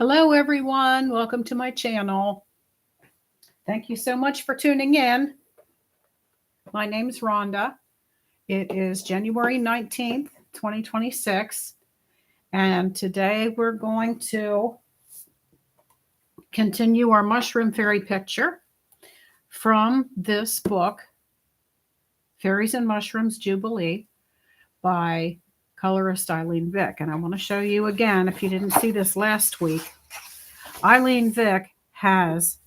Hello, everyone. Welcome to my channel. Thank you so much for tuning in. My name's Rhonda. It is January 19th, 2026. And today we're going to continue our mushroom fairy picture from this book, Fairies and Mushrooms Jubilee by colorist Eileen Vick. And I want to show you again, if you didn't see this last week, Eileen Vick has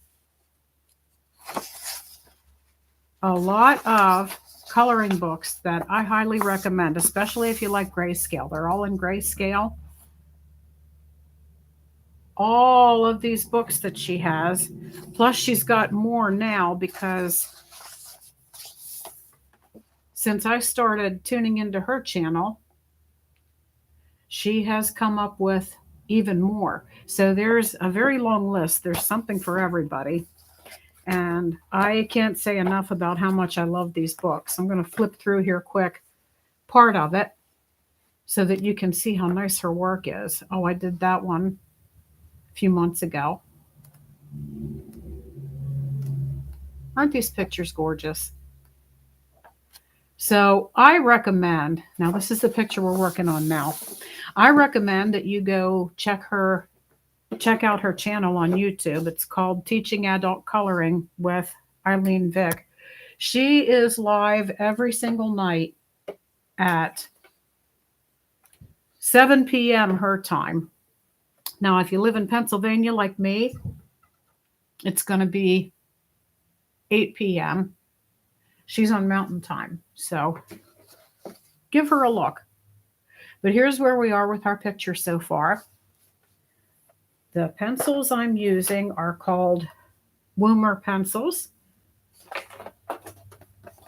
a lot of coloring books that I highly recommend, especially if you like grayscale. They're all in grayscale. All of these books that she has, plus she's got more now because since I started tuning into her channel, she has come up with even more. So there's a very long list. There's something for everybody. And I can't say enough about how much I love these books. I'm going to flip through here quick part of it so that you can see how nice her work is. Oh, I did that one a few months ago. Aren't these pictures gorgeous? So I recommend, now this is the picture we're working on now. I recommend that you go check out her channel on YouTube. It's called Teaching Adult Coloring with Eileen Vick. She is live every single night at 7 p.m. her time. Now, if you live in Pennsylvania like me, it's going to be 8 p.m. She's on Mountain Time, so give her a look. But here's where we are with our picture so far. The pencils I'm using are called Woomer pencils.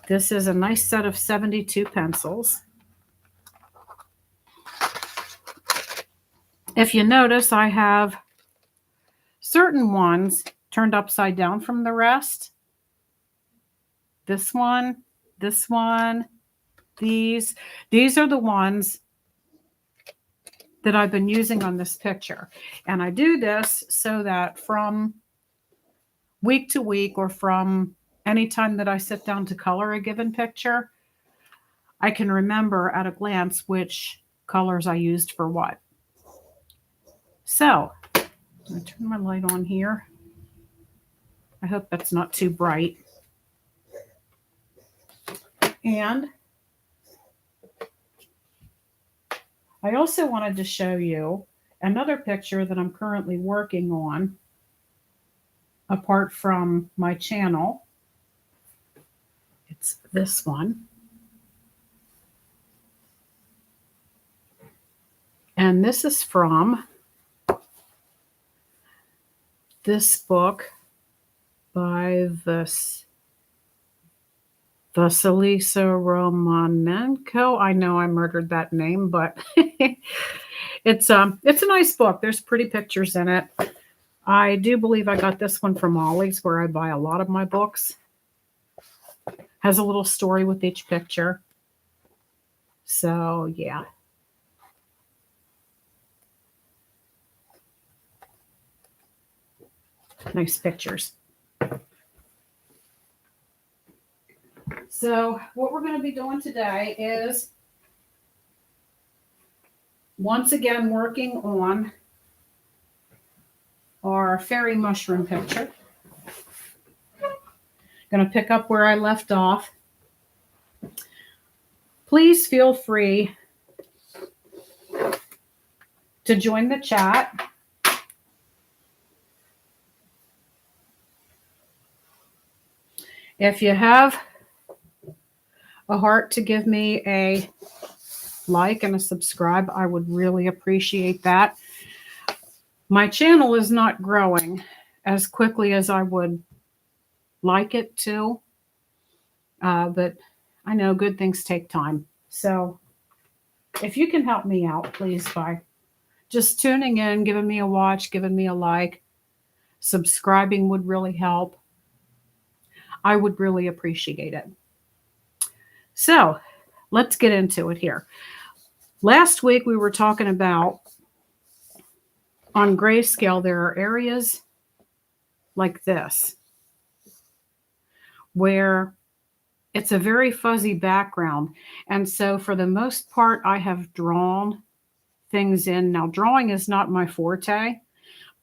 This is a nice set of 72 pencils. If you notice, I have certain ones turned upside down from the rest. This one, these are the ones that I've been using on this picture. And I do this so that from week to week or from any time that I sit down to color a given picture, I can remember at a glance which colors I used for what. So, I'm going to turn my light on here. I hope that's not too bright. And I also wanted to show you another picture that I'm currently working on apart from my channel. It's this one. And this is from this book by Vasilisa Romanenko. I know I murdered that name, but it's a nice book. There's pretty pictures in it. I do believe I got this one from Ollie's, where I buy a lot of my books. Has a little story with each picture. So, yeah. Nice pictures. So what we're going to be doing today is once again working on our fairy mushroom picture. Going to pick up where I left off. Please feel free to join the chat. If you have a heart to give me a like and a subscribe, I would really appreciate that. My channel is not growing as quickly as I would like it to, but I know good things take time. So if you can help me out, please, by just tuning in, giving me a watch, giving me a like, subscribing would really help. I would really appreciate it. So let's get into it here. Last week we were talking about on grayscale, there are areas like this where it's a very fuzzy background. And so for the most part, I have drawn things in. Now, drawing is not my forte,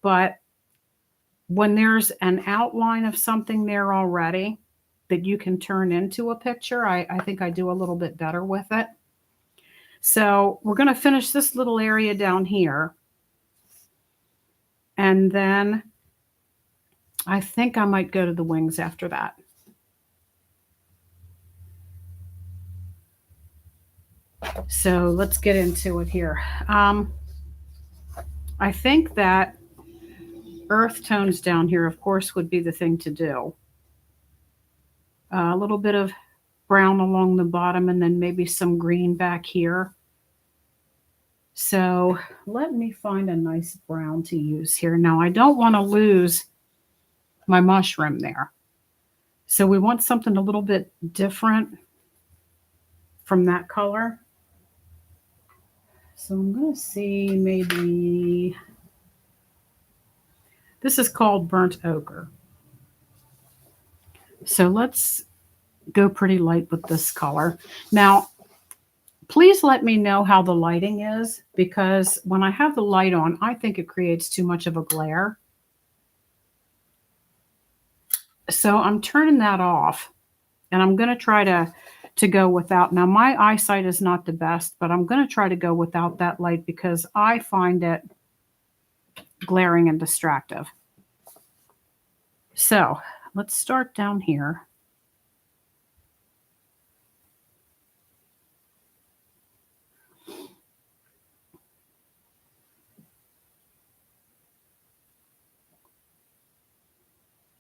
but when there's an outline of something there already that you can turn into a picture, I think I do a little bit better with it. So we're going to finish this little area down here. And then I think I might go to the wings after that. So let's get into it here. I think that earth tones down here, of course, would be the thing to do. A little bit of brown along the bottom and then maybe some green back here. So let me find a nice brown to use here. Now, I don't want to lose my mushroom there. So we want something a little bit different from that color. So I'm going to see maybe, this is called burnt ochre. So let's go pretty light with this color. Now, please let me know how the lighting is, because when I have the light on, I think it creates too much of a glare. So I'm turning that off, and I'm going to try to go without. Now, my eyesight is not the best, but I'm going to try to go without that light because I find it glaring and distractive. So let's start down here.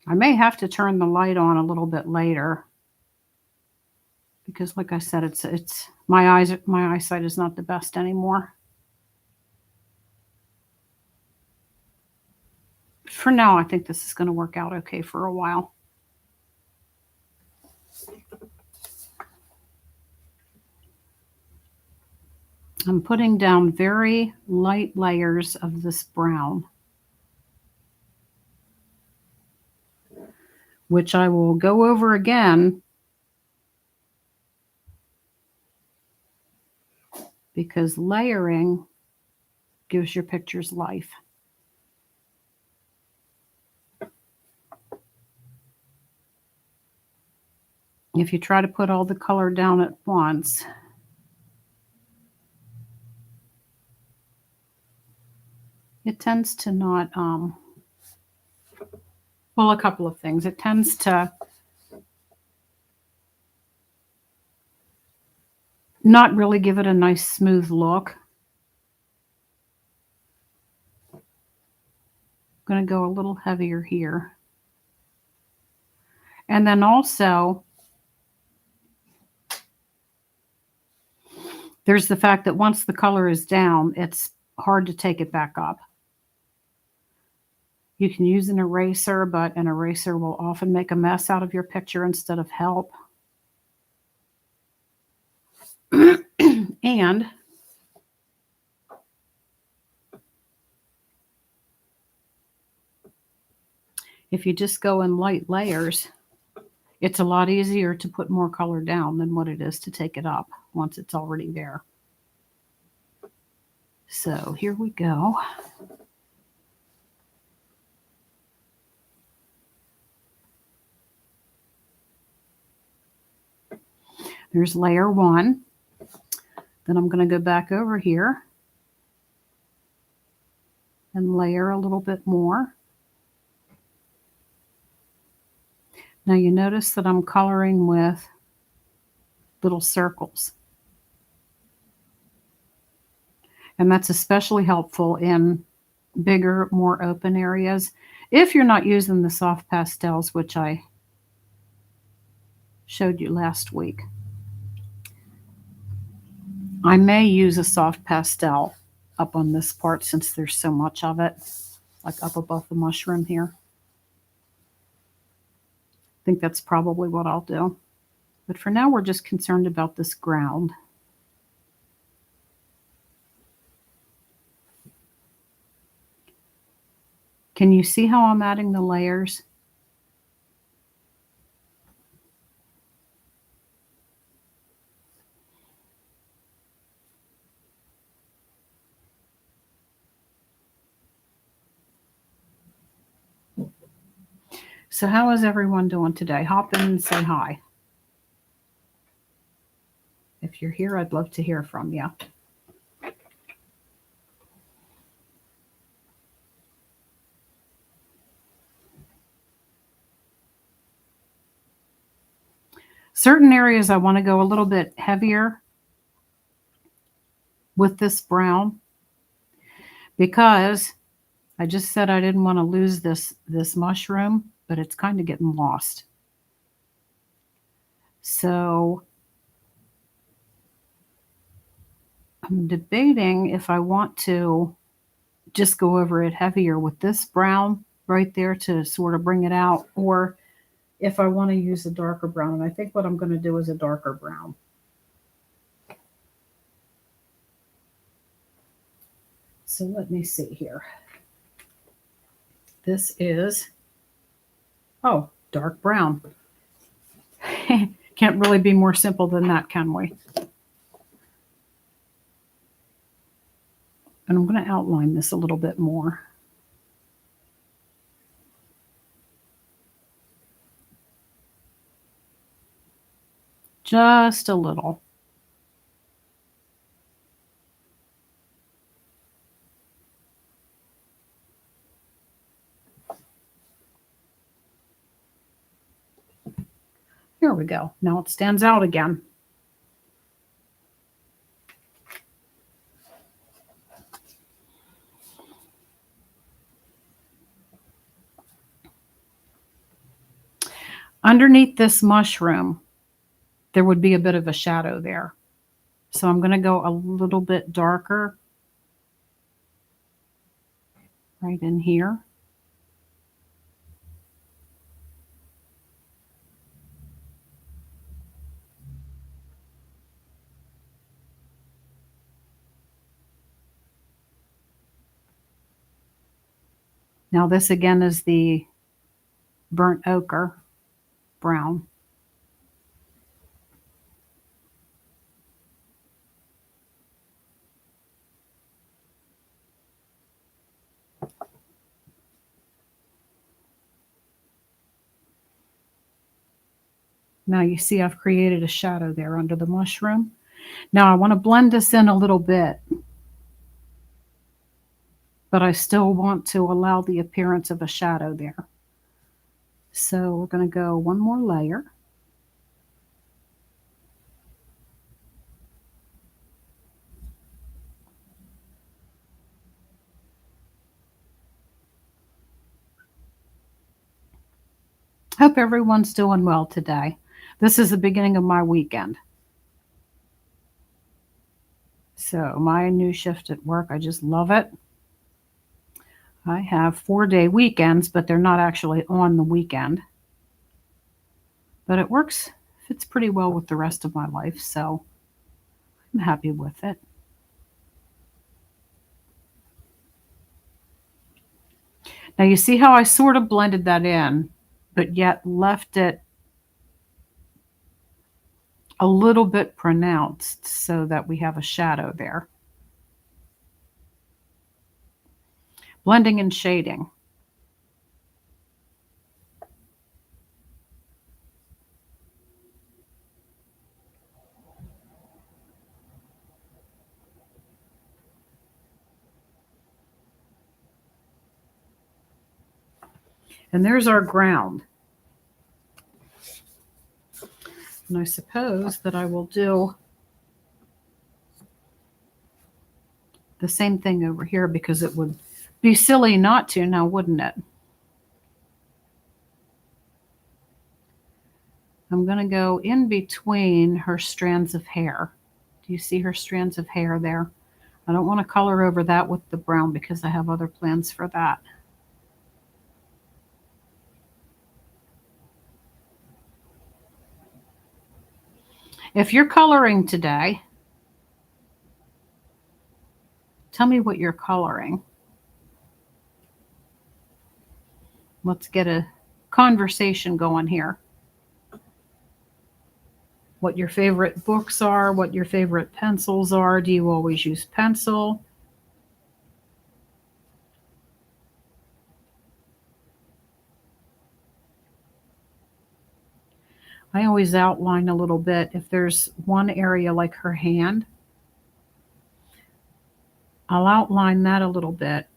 I may have to turn the light on a little bit later because, like I said, it's my eyesight is not the best anymore. For now, I think this is going to work out okay for a while. I'm putting down very light layers of this brown, which I will go over again because layering gives your pictures life. If you try to put all the color down at once, it tends to not, well, a couple of things. It tends to not really give it a nice smooth look. I'm going to go a little heavier here. And then also, there's the fact that once the color is down, it's hard to take it back up. You can use an eraser, but an eraser will often make a mess out of your picture instead of help. And if you just go in light layers, it's a lot easier to put more color down than what it is to take it up once it's already there. So here we go. There's layer one. Then I'm going to go back over here and layer a little bit more. Now you notice that I'm coloring with little circles. And that's especially helpful in bigger, more open areas. If you're not using the soft pastels, which I showed you last week. I may use a soft pastel up on this part since there's so much of it, like up above the mushroom here. I think that's probably what I'll do. But for now, we're just concerned about this ground. Can you see how I'm adding the layers? So how is everyone doing today? Hop in and say hi. If you're here, I'd love to hear from you. Certain areas I want to go a little bit heavier with this brown because I just said I didn't want to lose this mushroom, but it's kind of getting lost. So I'm debating if I want to just go over it heavier with this brown right there to sort of bring it out, or if I want to use a darker brown. And I think what I'm going to do is a darker brown. So let me see here. This is, oh, dark brown. Can't really be more simple than that, can we? And I'm going to outline this a little bit more. Just a little. Here we go. Now it stands out again. Underneath this mushroom, there would be a bit of a shadow there. So I'm going to go a little bit darker right in here. Now this again is the burnt ochre brown. Now you see I've created a shadow there under the mushroom. Now I want to blend this in a little bit, but I still want to allow the appearance of a shadow there. So we're going to go one more layer. Hope everyone's doing well today. This is the beginning of my weekend. So my new shift at work, I just love it. I have 4-day weekends, but they're not actually on the weekend. But it works, fits pretty well with the rest of my life, so I'm happy with it. Now you see how I sort of blended that in, but yet left it a little bit pronounced so that we have a shadow there. Blending and shading. And there's our ground. And I suppose that I will do the same thing over here because it would be silly not to now, wouldn't it? I'm going to go in between her strands of hair. Do you see her strands of hair there? I don't want to color over that with the brown because I have other plans for that. If you're coloring today, tell me what you're coloring. Let's get a conversation going here. What your favorite books are, what your favorite pencils are. Do you always use pencil? I always outline a little bit. If there's one area like her hand, I'll outline that a little bit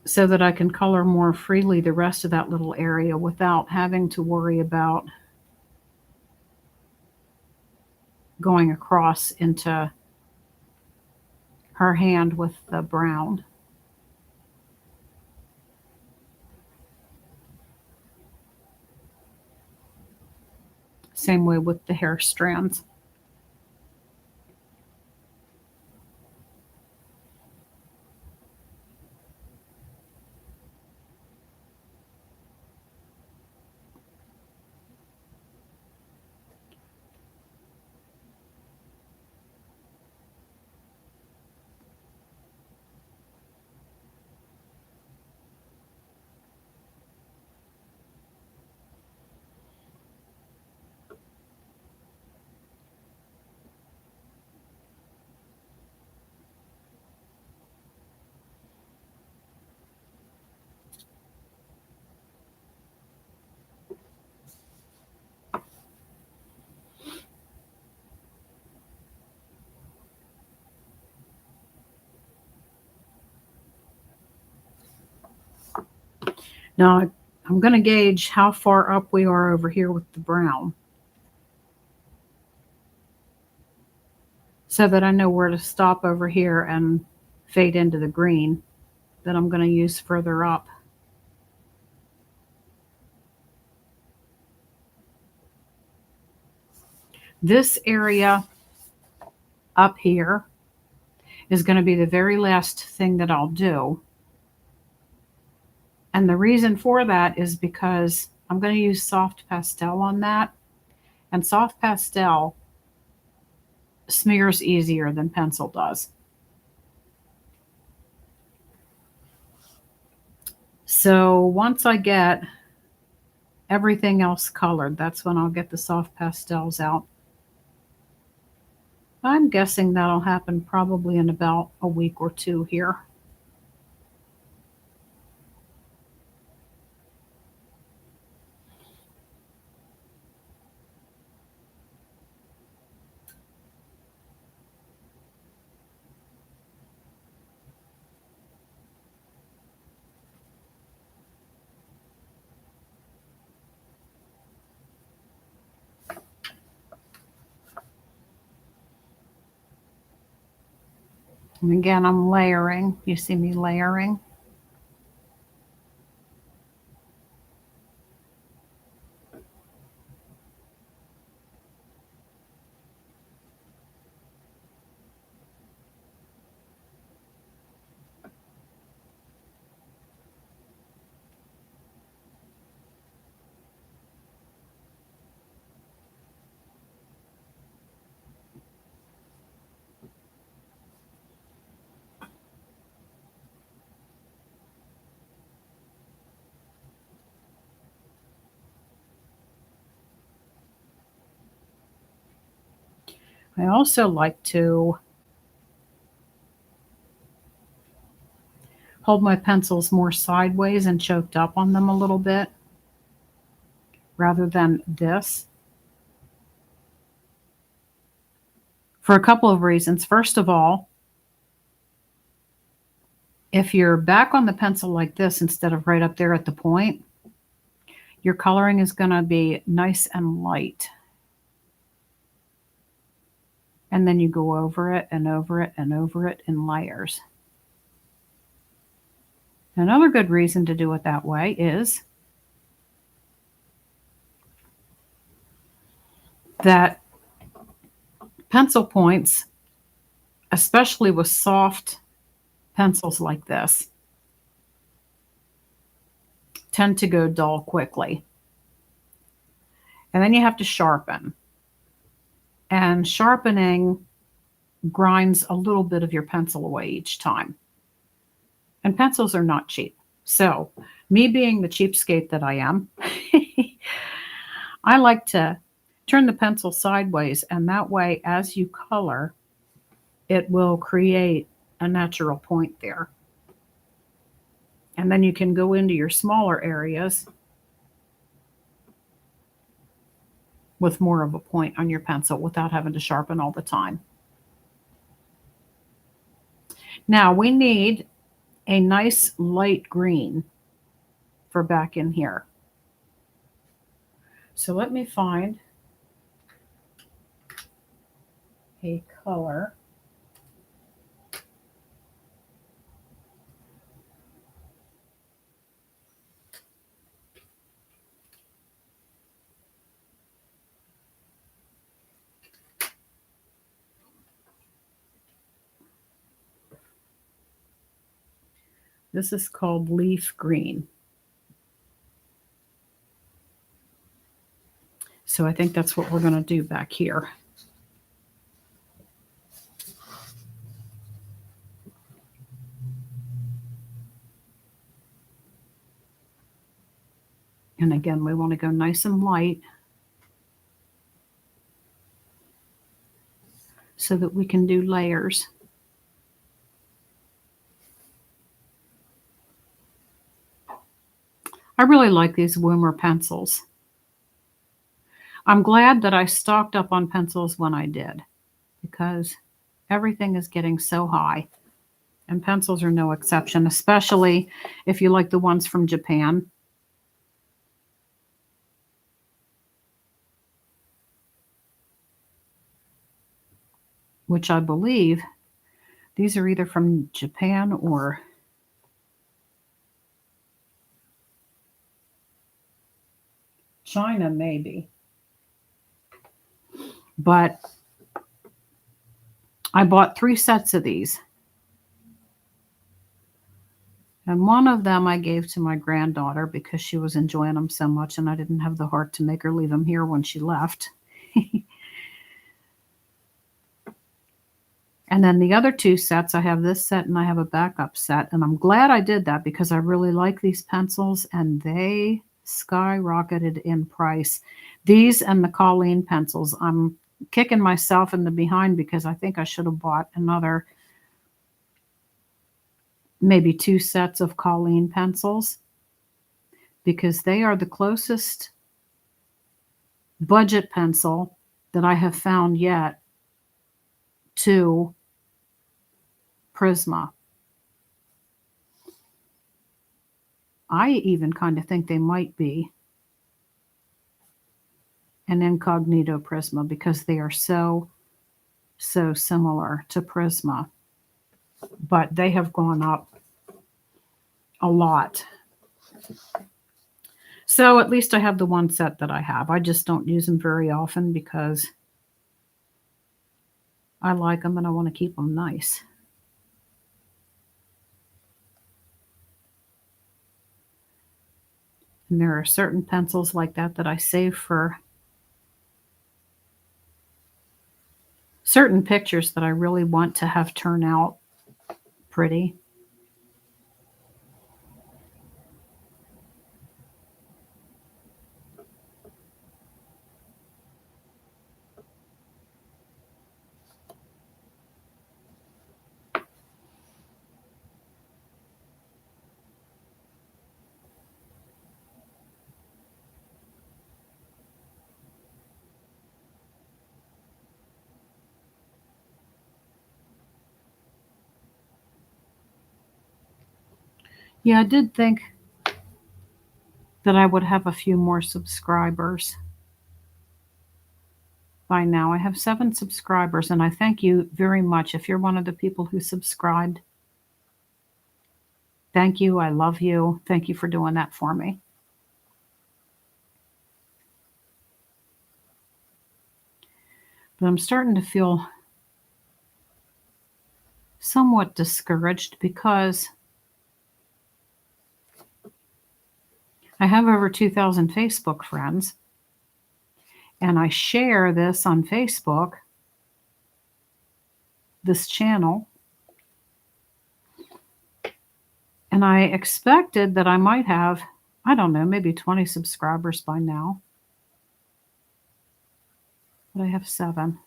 so that I can color more freely the rest of that little area without having to worry about going across into her hand with the brown. Same way with the hair strands. Now I'm going to gauge how far up we are over here with the brown so that I know where to stop over here and fade into the green that I'm going to use further up. This area up here is going to be the very last thing that I'll do. And the reason for that is because I'm going to use soft pastel on that. And soft pastel smears easier than pencil does. So once I get everything else colored, that's when I'll get the soft pastels out. I'm guessing that'll happen probably in about a week or two here. And again, I'm layering. You see me layering? I also like to hold my pencils more sideways and choked up on them a little bit rather than this. For a couple of reasons. First of all, if you're back on the pencil like this instead of right up there at the point, your coloring is going to be nice and light. And then you go over it and over it and over it in layers. Another good reason to do it that way is that pencil points, especially with soft pencils like this, tend to go dull quickly. And then you have to sharpen. And sharpening grinds a little bit of your pencil away each time. And pencils are not cheap. So, me being the cheapskate that I am, I like to turn the pencil sideways, and that way, as you color, it will create a natural point there. And then you can go into your smaller areas with more of a point on your pencil without having to sharpen all the time. Now we need a nice light green for back in here. So let me find a color. This is called leaf green. So I think that's what we're going to do back here. And again, we want to go nice and light so that we can do layers. I really like these Woomer pencils. I'm glad that I stocked up on pencils when I did, because everything is getting so high, and pencils are no exception, especially if you like the ones from Japan. Which I believe these are either from Japan or China, maybe. But I bought 3 sets of these. And one of them I gave to my granddaughter because she was enjoying them so much, and I didn't have the heart to make her leave them here when she left. And then the other 2 sets, I have this set and I have a backup set. And I'm glad I did that because I really like these pencils, and they skyrocketed in price. These and the Colleen pencils, I'm kicking myself in the behind because I think I should have bought another maybe 2 sets of Colleen pencils, because they are the closest budget pencil that I have found yet to Prisma. I even kind of think they might be an Incognito Prisma because they are so similar to Prisma. But they have gone up a lot. So at least I have the 1 set that I have. I just don't use them very often because I like them and I want to keep them nice. And there are certain pencils like that that I save for certain pictures that I really want to have turn out pretty. Yeah, I did think that I would have a few more subscribers by now. I have 7 subscribers, and I thank you very much. If you're one of the people who subscribed, thank you. I love you. Thank you for doing that for me. But I'm starting to feel somewhat discouraged because I have over 2,000 Facebook friends, and I share this on Facebook, this channel, And I expected that I might have, I don't know, maybe 20 subscribers by now. But I have 7.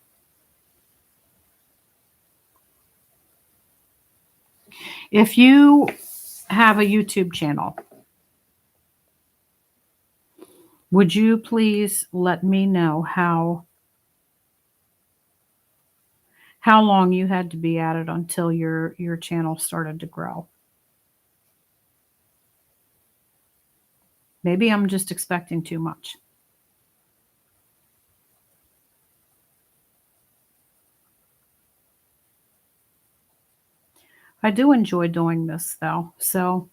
If you have a YouTube channel, would you please let me know how long you had to be at it until your channel started to grow? Maybe I'm just expecting too much. I do enjoy doing this though. So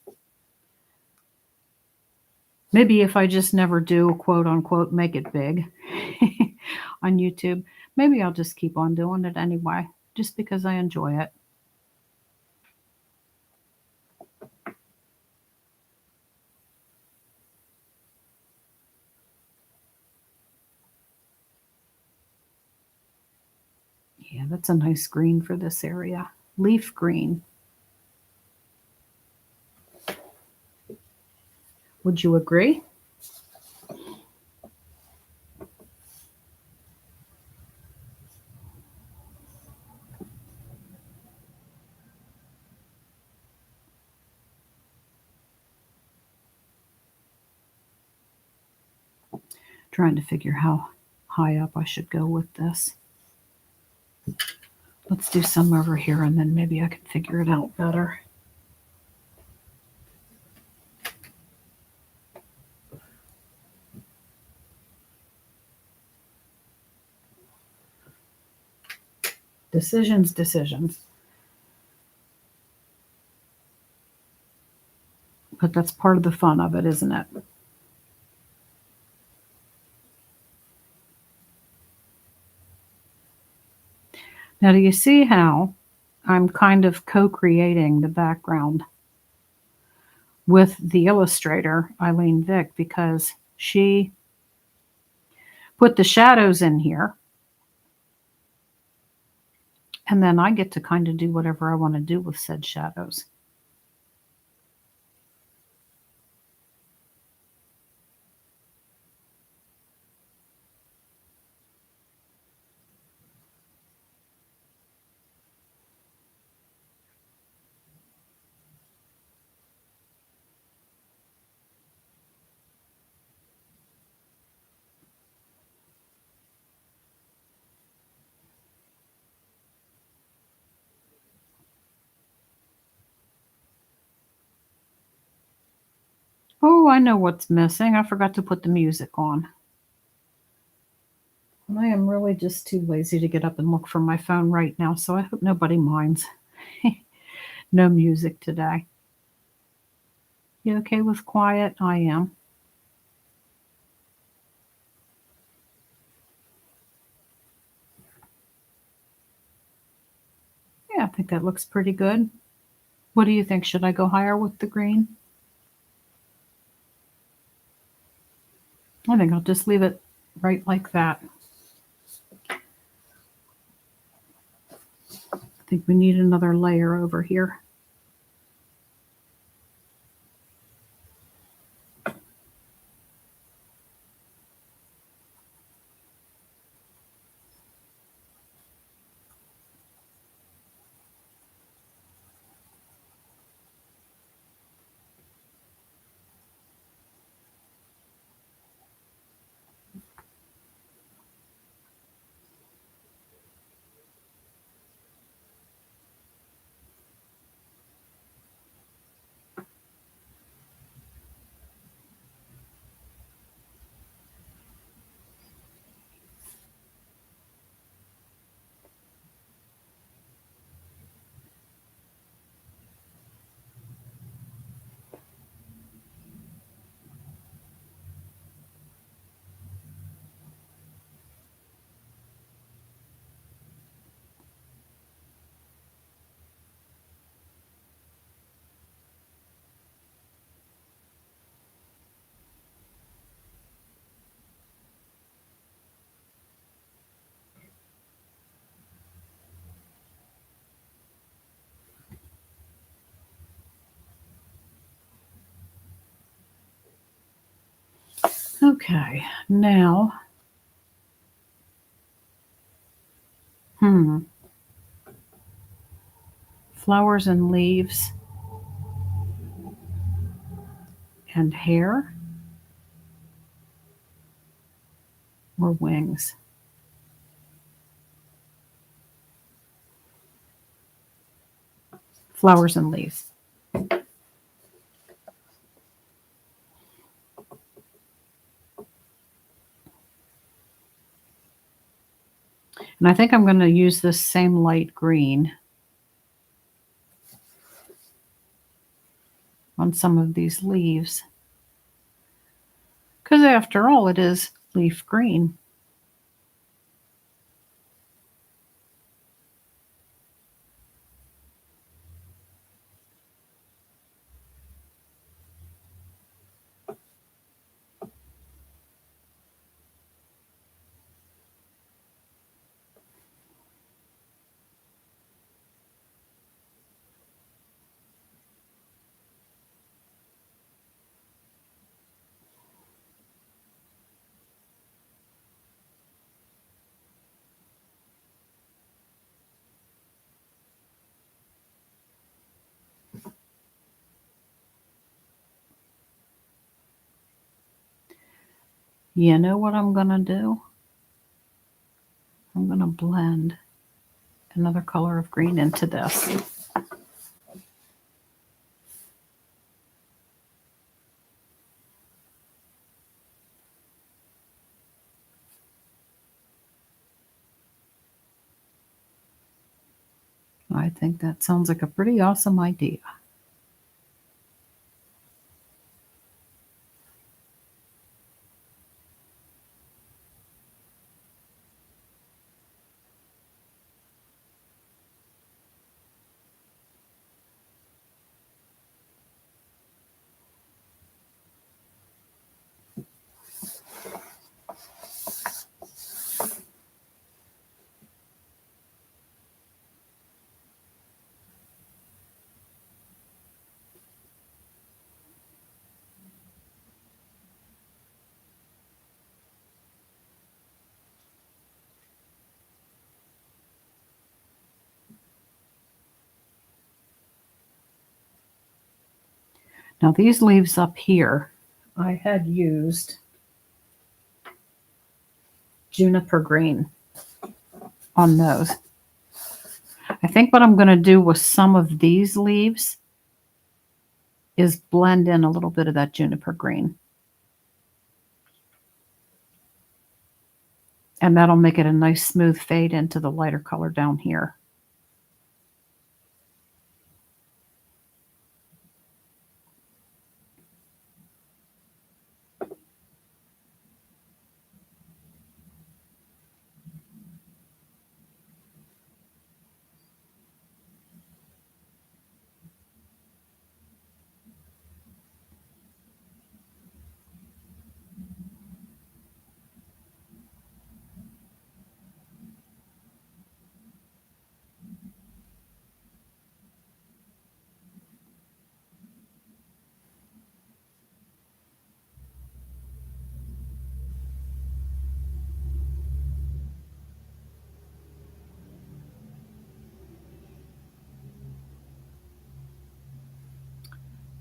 maybe if I just never do quote unquote make it big on YouTube, maybe I'll just keep on doing it anyway, just because I enjoy it. Yeah, that's a nice green for this area. Leaf green. Would you agree? Trying to figure how high up I should go with this. Let's do some over here and then maybe I can figure it out better. Decisions, decisions. But that's part of the fun of it, isn't it? Now, do you see how I'm kind of co-creating the background with the illustrator, Eileen Vick, because she put the shadows in here. And then I get to kind of do whatever I want to do with said shadows. Oh, I know what's missing. I forgot to put the music on. And I am really just too lazy to get up and look for my phone right now, so I hope nobody minds. No music today. You okay with quiet? I am. Yeah, I think that looks pretty good. What do you think? Should I go higher with the green? I think I'll just leave it right like that. I think we need another layer over here. Okay, now, flowers and leaves and hair or wings. Flowers and leaves. And I think I'm going to use this same light green on some of these leaves. Because after all, it is leaf green. You know what I'm going to do? I'm going to blend another color of green into this. I think that sounds like a pretty awesome idea. Now these leaves up here, I had used juniper green on those. I think what I'm going to do with some of these leaves is blend in a little bit of that juniper green. And that'll make it a nice smooth fade into the lighter color down here.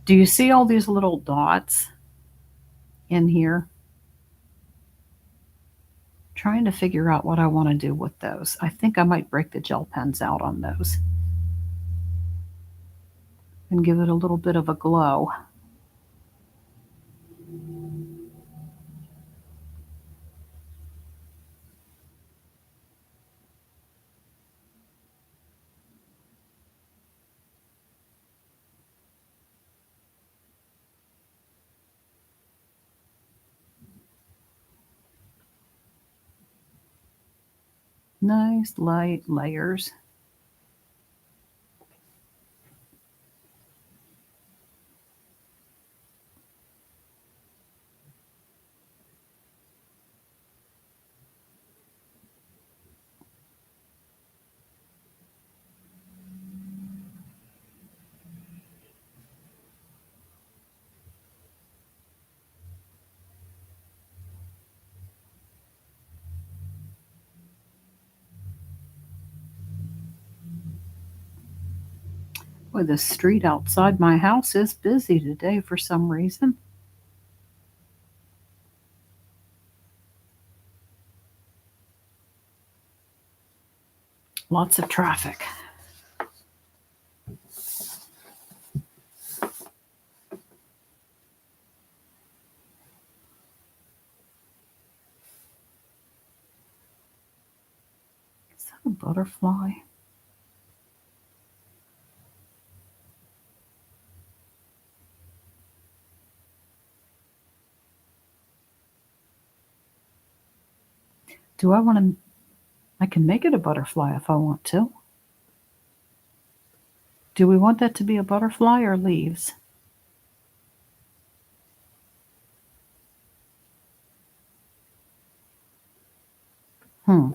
Do you see all these little dots in here? Trying to figure out what I want to do with those. I think I might break the gel pens out on those and give it a little bit of a glow. Nice light layers. Well, the street outside my house is busy today for some reason. Lots of traffic. Is that a butterfly? Do I want to? I can make it a butterfly if I want to. Do we want that to be a butterfly or leaves? Hmm.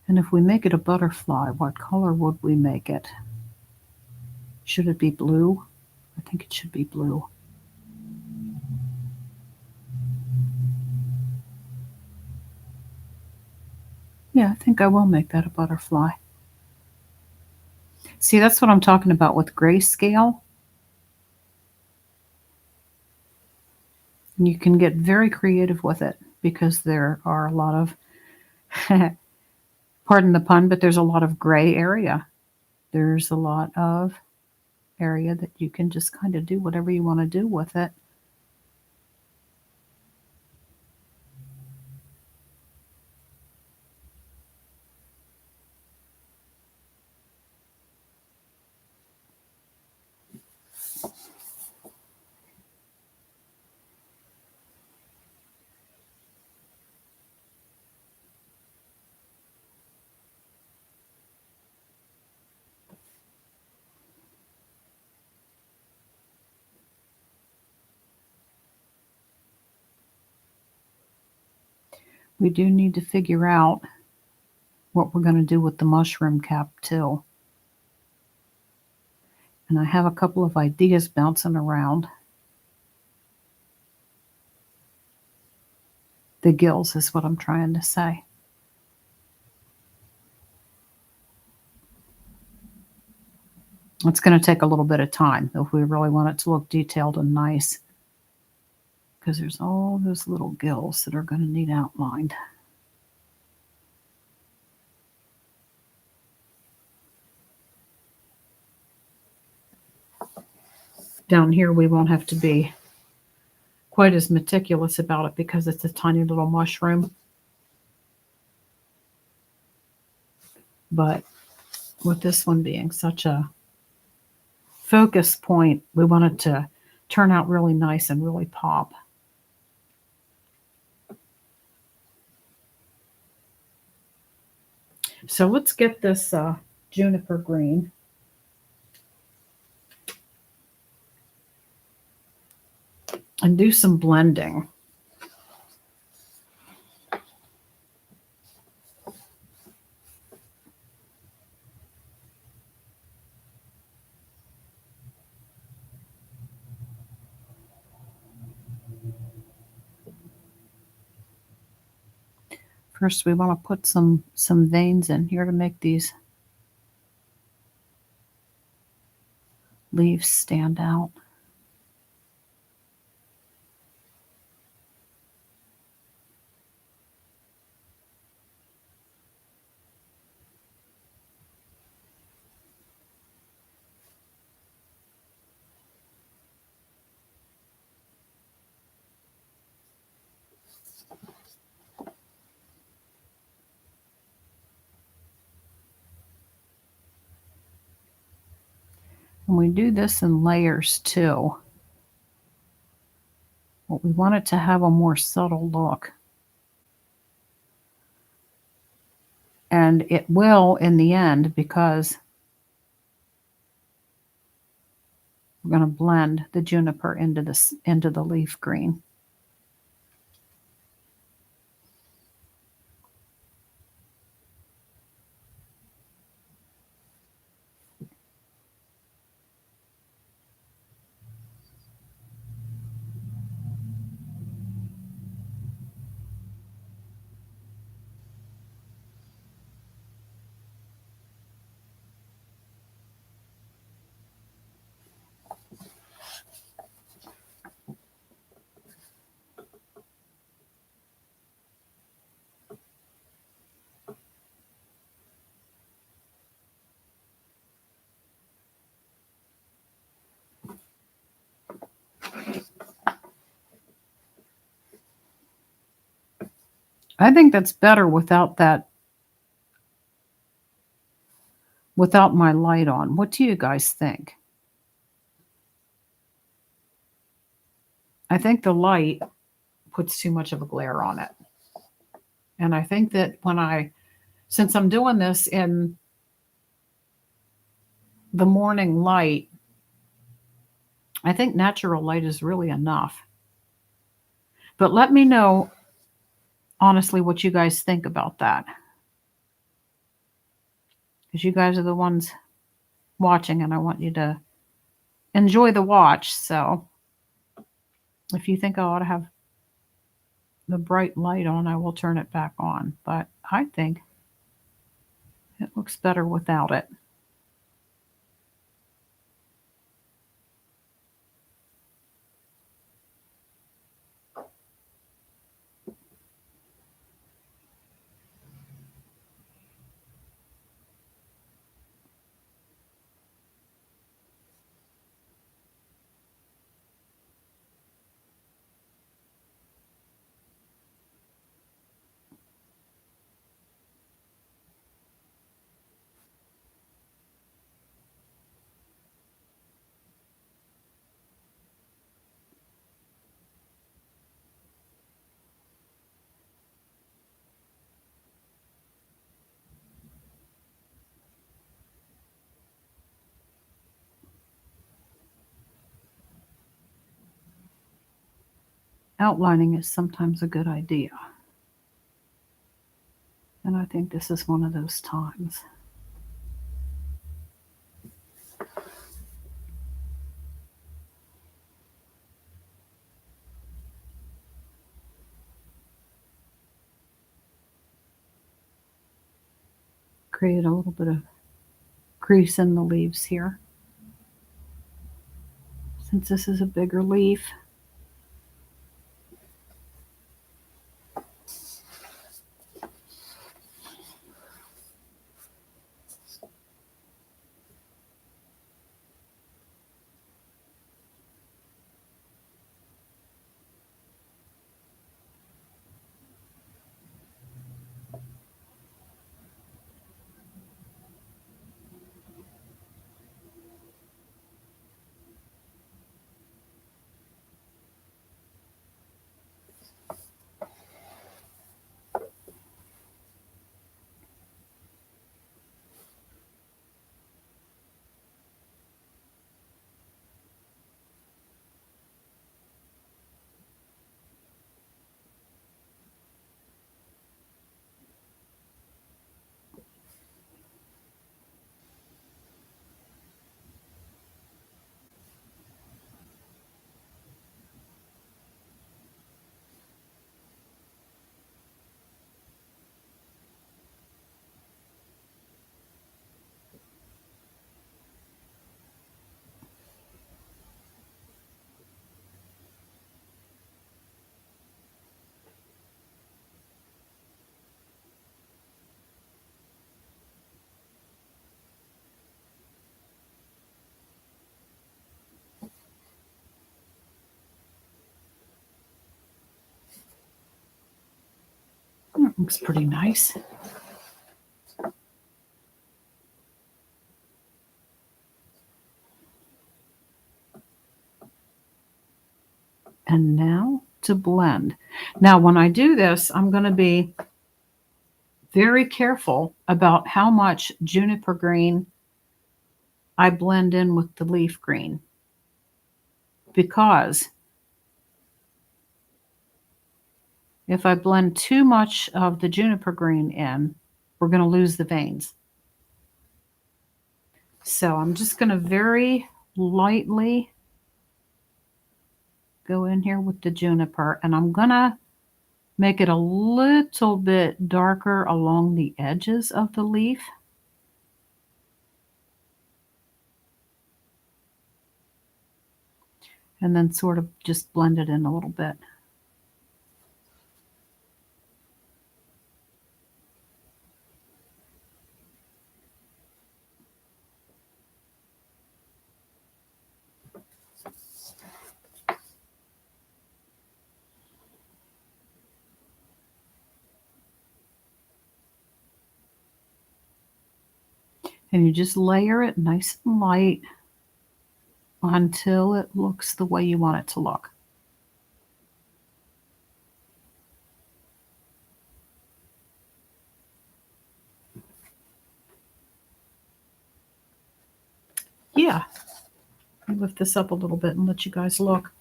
And if we make it a butterfly, what color would we make it? Should it be blue? I think it should be blue. Yeah, I think I will make that a butterfly. See, that's what I'm talking about with grayscale. You can get very creative with it because there are a lot of, pardon the pun, but there's a lot of gray area. There's a lot of area that you can just kind of do whatever you want to do with it. We do need to figure out what we're going to do with the mushroom cap too. And I have a couple of ideas bouncing around. The gills is what I'm trying to say. It's going to take a little bit of time if we really want it to look detailed and nice, because there's all those little gills that are going to need outlined. Down here we won't have to be quite as meticulous about it because it's a tiny little mushroom. But with this one being such a focus point, we want it to turn out really nice and really pop. So let's get this juniper green. And do some blending. First, we want to put some veins in here to make these leaves stand out. And we do this in layers too. But we want it to have a more subtle look. And it will in the end, because we're going to blend the juniper into the leaf green. I think that's better without without my light on. What do you guys think? I think the light puts too much of a glare on it. And I think that since I'm doing this in the morning light, I think natural light is really enough. But let me know, honestly, what you guys think about that. Because you guys are the ones watching, and I want you to enjoy the watch. So if you think I ought to have the bright light on, I will turn it back on. But I think it looks better without it. Outlining is sometimes a good idea. And I think this is one of those times. Create a little bit of crease in the leaves here. Since this is a bigger leaf. Looks pretty nice. And now to blend. Now, when I do this, I'm going to be very careful about how much juniper green I blend in with the leaf green. Because if I blend too much of the juniper green in, we're going to lose the veins. So I'm just going to very lightly go in here with the juniper, and I'm going to make it a little bit darker along the edges of the leaf. And then sort of just blend it in a little bit. And you just layer it nice and light until it looks the way you want it to look. Yeah. I'll lift this up a little bit and let you guys look.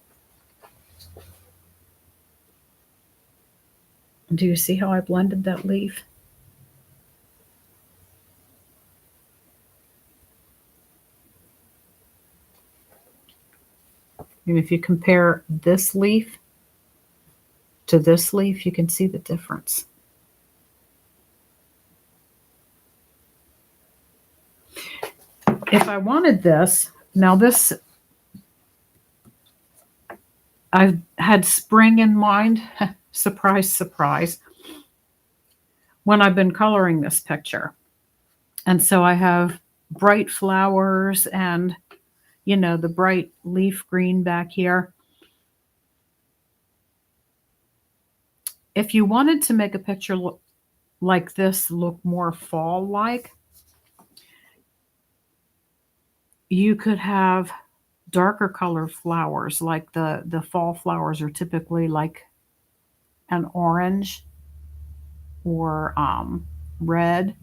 Do you see how I blended that leaf? And if you compare this leaf to this leaf, you can see the difference. If I wanted this, now this, I've had spring in mind, surprise, surprise, when I've been coloring this picture. And so I have bright flowers and, the bright leaf green back here. If you wanted to make a picture look like this, look more fall-like, you could have darker colored flowers, like the fall flowers are typically like an orange or red.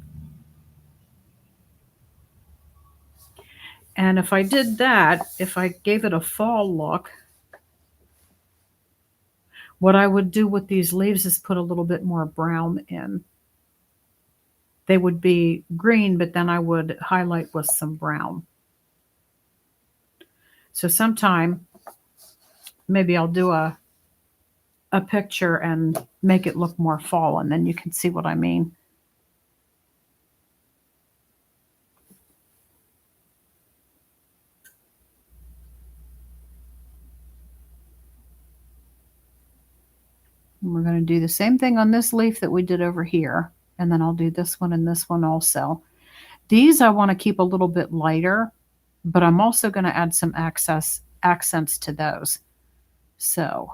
And if I did that, if I gave it a fall look, what I would do with these leaves is put a little bit more brown in. They would be green, but then I would highlight with some brown. So sometime, maybe I'll do a picture and make it look more fall, and then you can see what I mean. And we're going to do the same thing on this leaf that we did over here. And then I'll do this one and this one also. These I want to keep a little bit lighter, but I'm also going to add some accents to those. So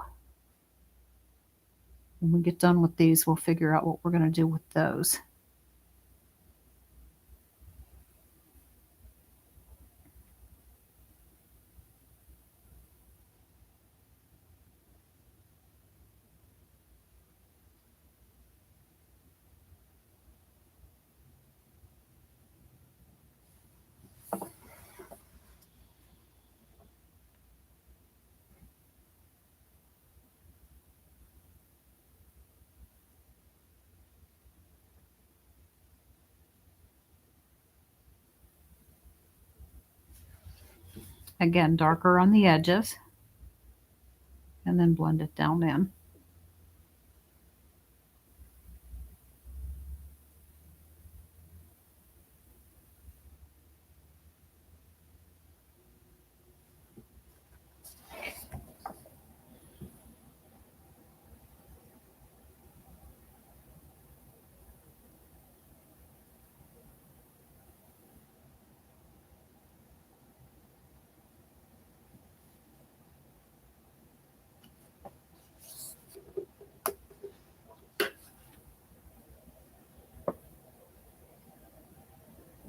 when we get done with these, we'll figure out what we're going to do with those. Again, darker on the edges, and then blend it down in.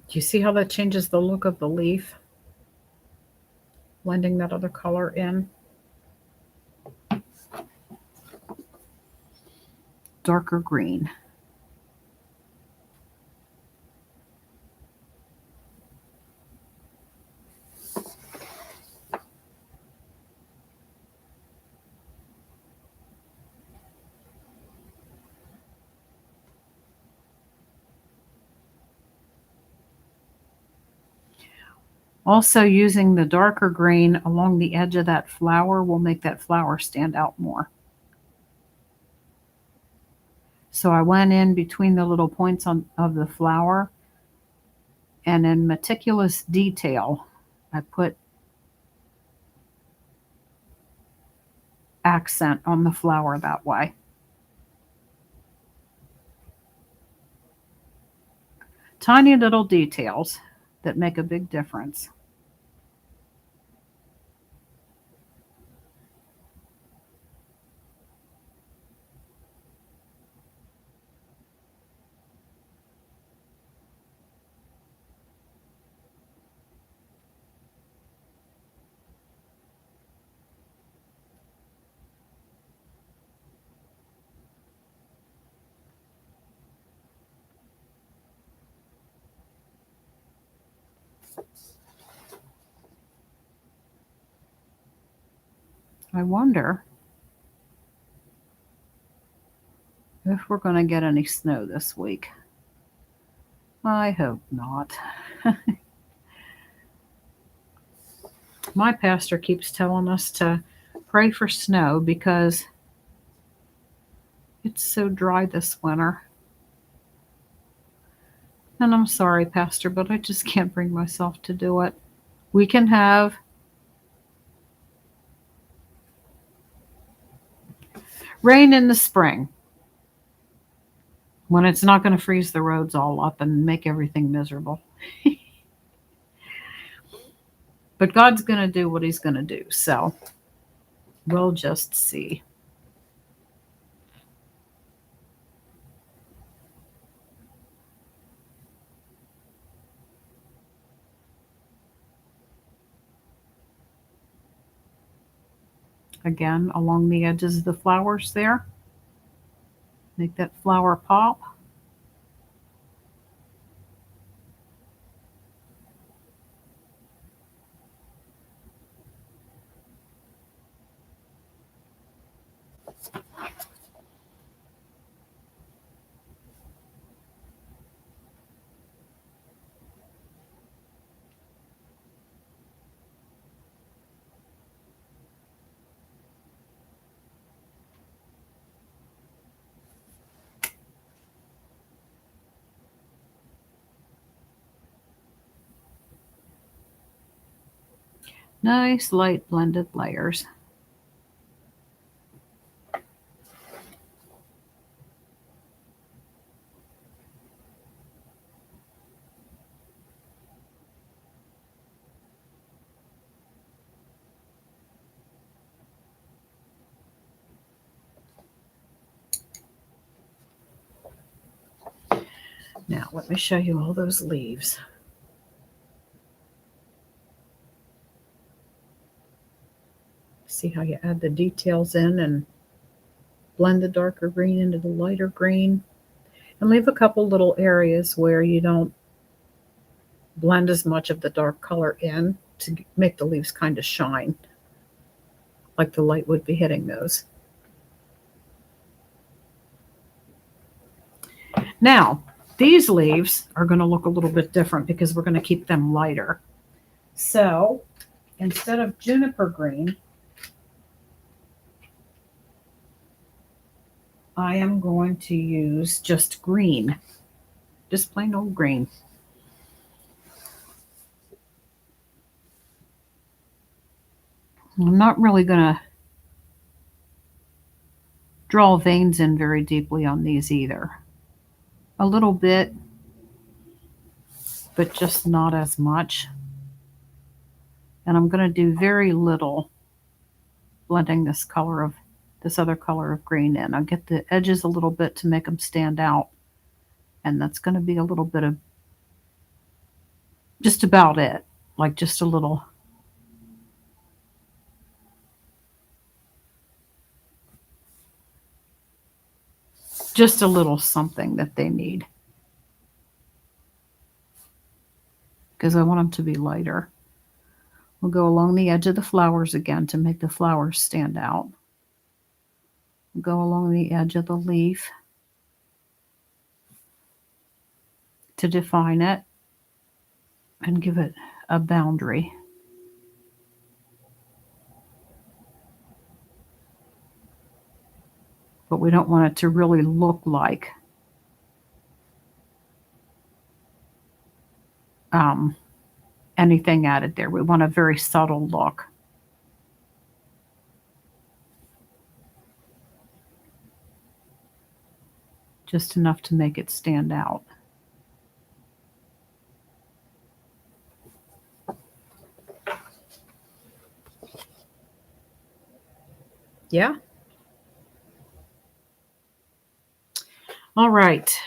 Do you see how that changes the look of the leaf? Blending that other color in. Darker green. Also, using the darker green along the edge of that flower will make that flower stand out more. So I went in between the little points of the flower, and in meticulous detail, I put accent on the flower that way. Tiny little details that make a big difference. I wonder if we're going to get any snow this week. I hope not. My pastor keeps telling us to pray for snow because it's so dry this winter. And I'm sorry, Pastor, but I just can't bring myself to do it. We can have rain in the spring when it's not going to freeze the roads all up and make everything miserable. But God's going to do what he's going to do. So we'll just see. Again, along the edges of the flowers there. Make that flower pop. Nice light blended layers. Now, let me show you all those leaves. See how you add the details in and blend the darker green into the lighter green. And leave a couple little areas where you don't blend as much of the dark color in to make the leaves kind of shine, like the light would be hitting those. Now, these leaves are going to look a little bit different because we're going to keep them lighter. So instead of juniper green, I am going to use just green, just plain old green. I'm not really going to draw veins in very deeply on these either. A little bit, but just not as much. And I'm going to do very little blending this other color of green in. I'll get the edges a little bit to make them stand out. And that's going to be a little bit of just about it, like just a little. Just a little something that they need. Because I want them to be lighter. We'll go along the edge of the flowers again to make the flowers stand out. We'll go along the edge of the leaf to define it and give it a boundary. But we don't want it to really look like anything added there. We want a very subtle look. Just enough to make it stand out. Yeah. All right.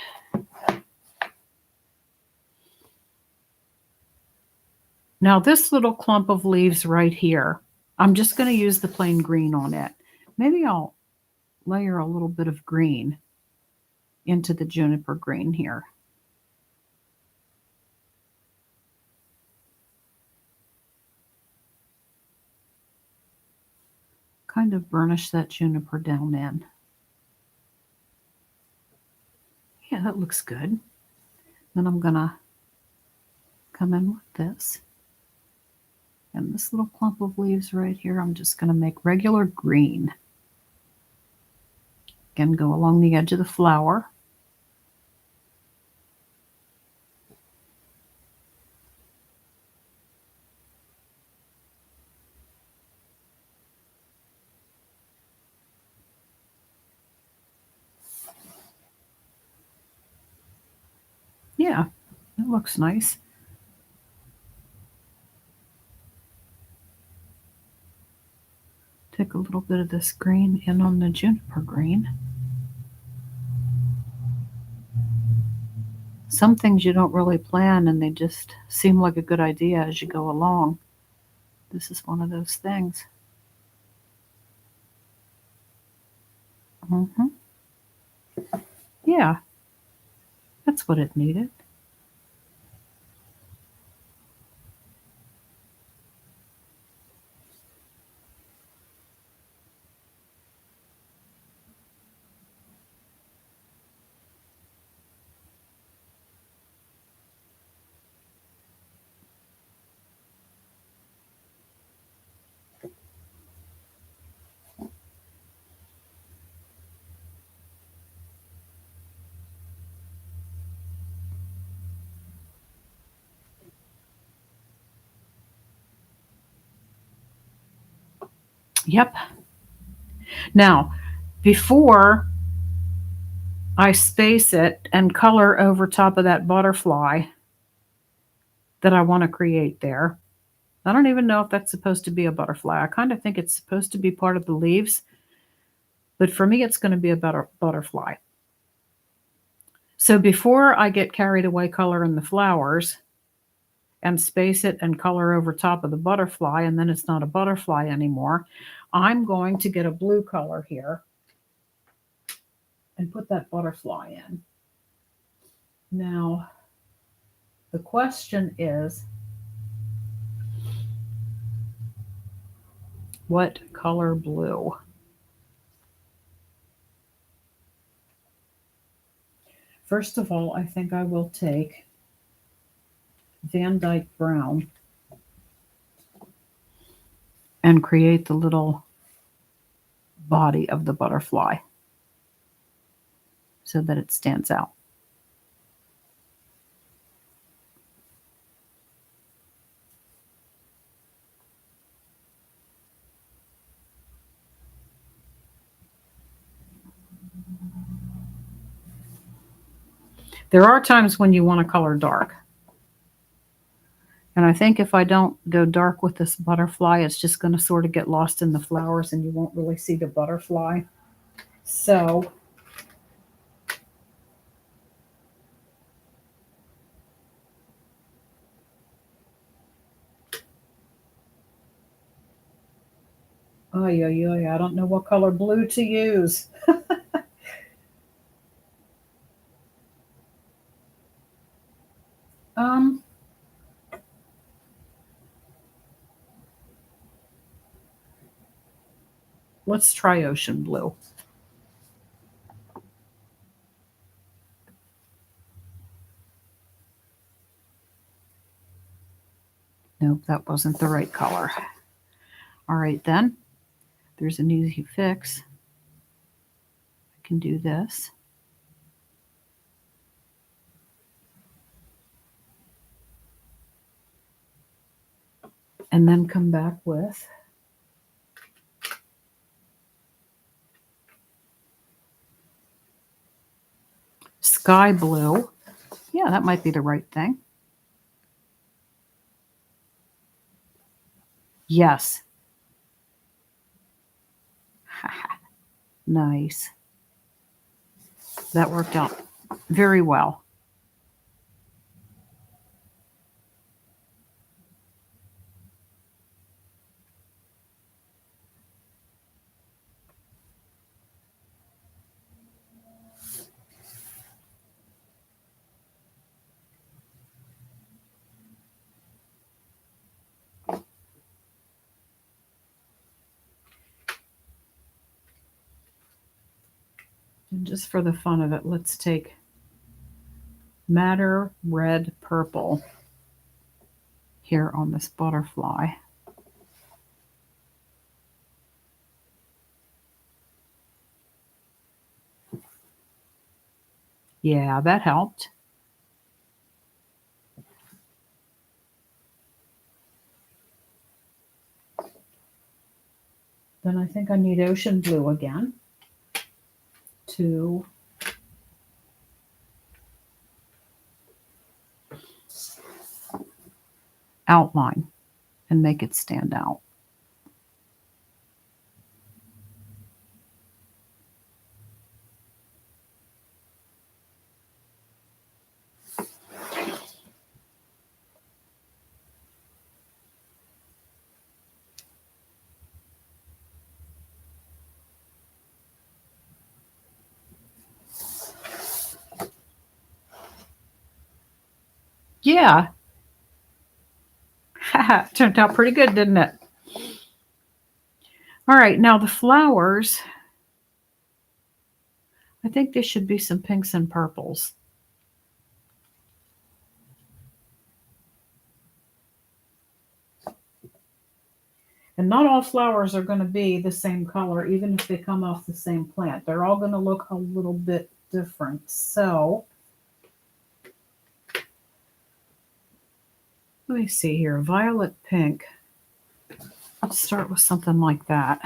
Now this little clump of leaves right here, I'm just going to use the plain green on it. Maybe I'll layer a little bit of green into the juniper green here. kind of burnish that juniper down in. Yeah, that looks good. Then I'm going to come in with this. And this little clump of leaves right here, I'm just going to make regular green. Again, go along the edge of the flower. Yeah, it looks nice. Take a little bit of this green in on the juniper green. Some things you don't really plan and they just seem like a good idea as you go along. This is one of those things. Yeah, that's what it needed. Yep. Now, before I space it and color over top of that butterfly that I want to create there, I don't even know if that's supposed to be a butterfly. I kind of think it's supposed to be part of the leaves, but for me, it's going to be a butterfly. So before I get carried away coloring the flowers and space it and color over top of the butterfly, and then it's not a butterfly anymore, I'm going to get a blue color here and put that butterfly in. Now, the question is, what color blue? First of all, I think I will take Van Dyke Brown and create the little body of the butterfly so that it stands out. There are times when you want to color dark. And I think if I don't go dark with this butterfly, it's just going to sort of get lost in the flowers and you won't really see the butterfly. So I don't know what color blue to use. um, let's try ocean blue. Nope, that wasn't the right color. All right, then. There's an easy fix. I can do this. And then come back with sky blue. Yeah, that might be the right thing. Yes. Nice. That worked out very well. And just for the fun of it, let's take Madder Red Purple here on this butterfly. Yeah, that helped. Then I think I need ocean blue again to outline and make it stand out. Yeah, turned out pretty good, didn't it? All right, now the flowers, I think there should be some pinks and purples. And not all flowers are going to be the same color, even if they come off the same plant. They're all going to look a little bit different. So let me see here. Violet pink. Let's start with something like that.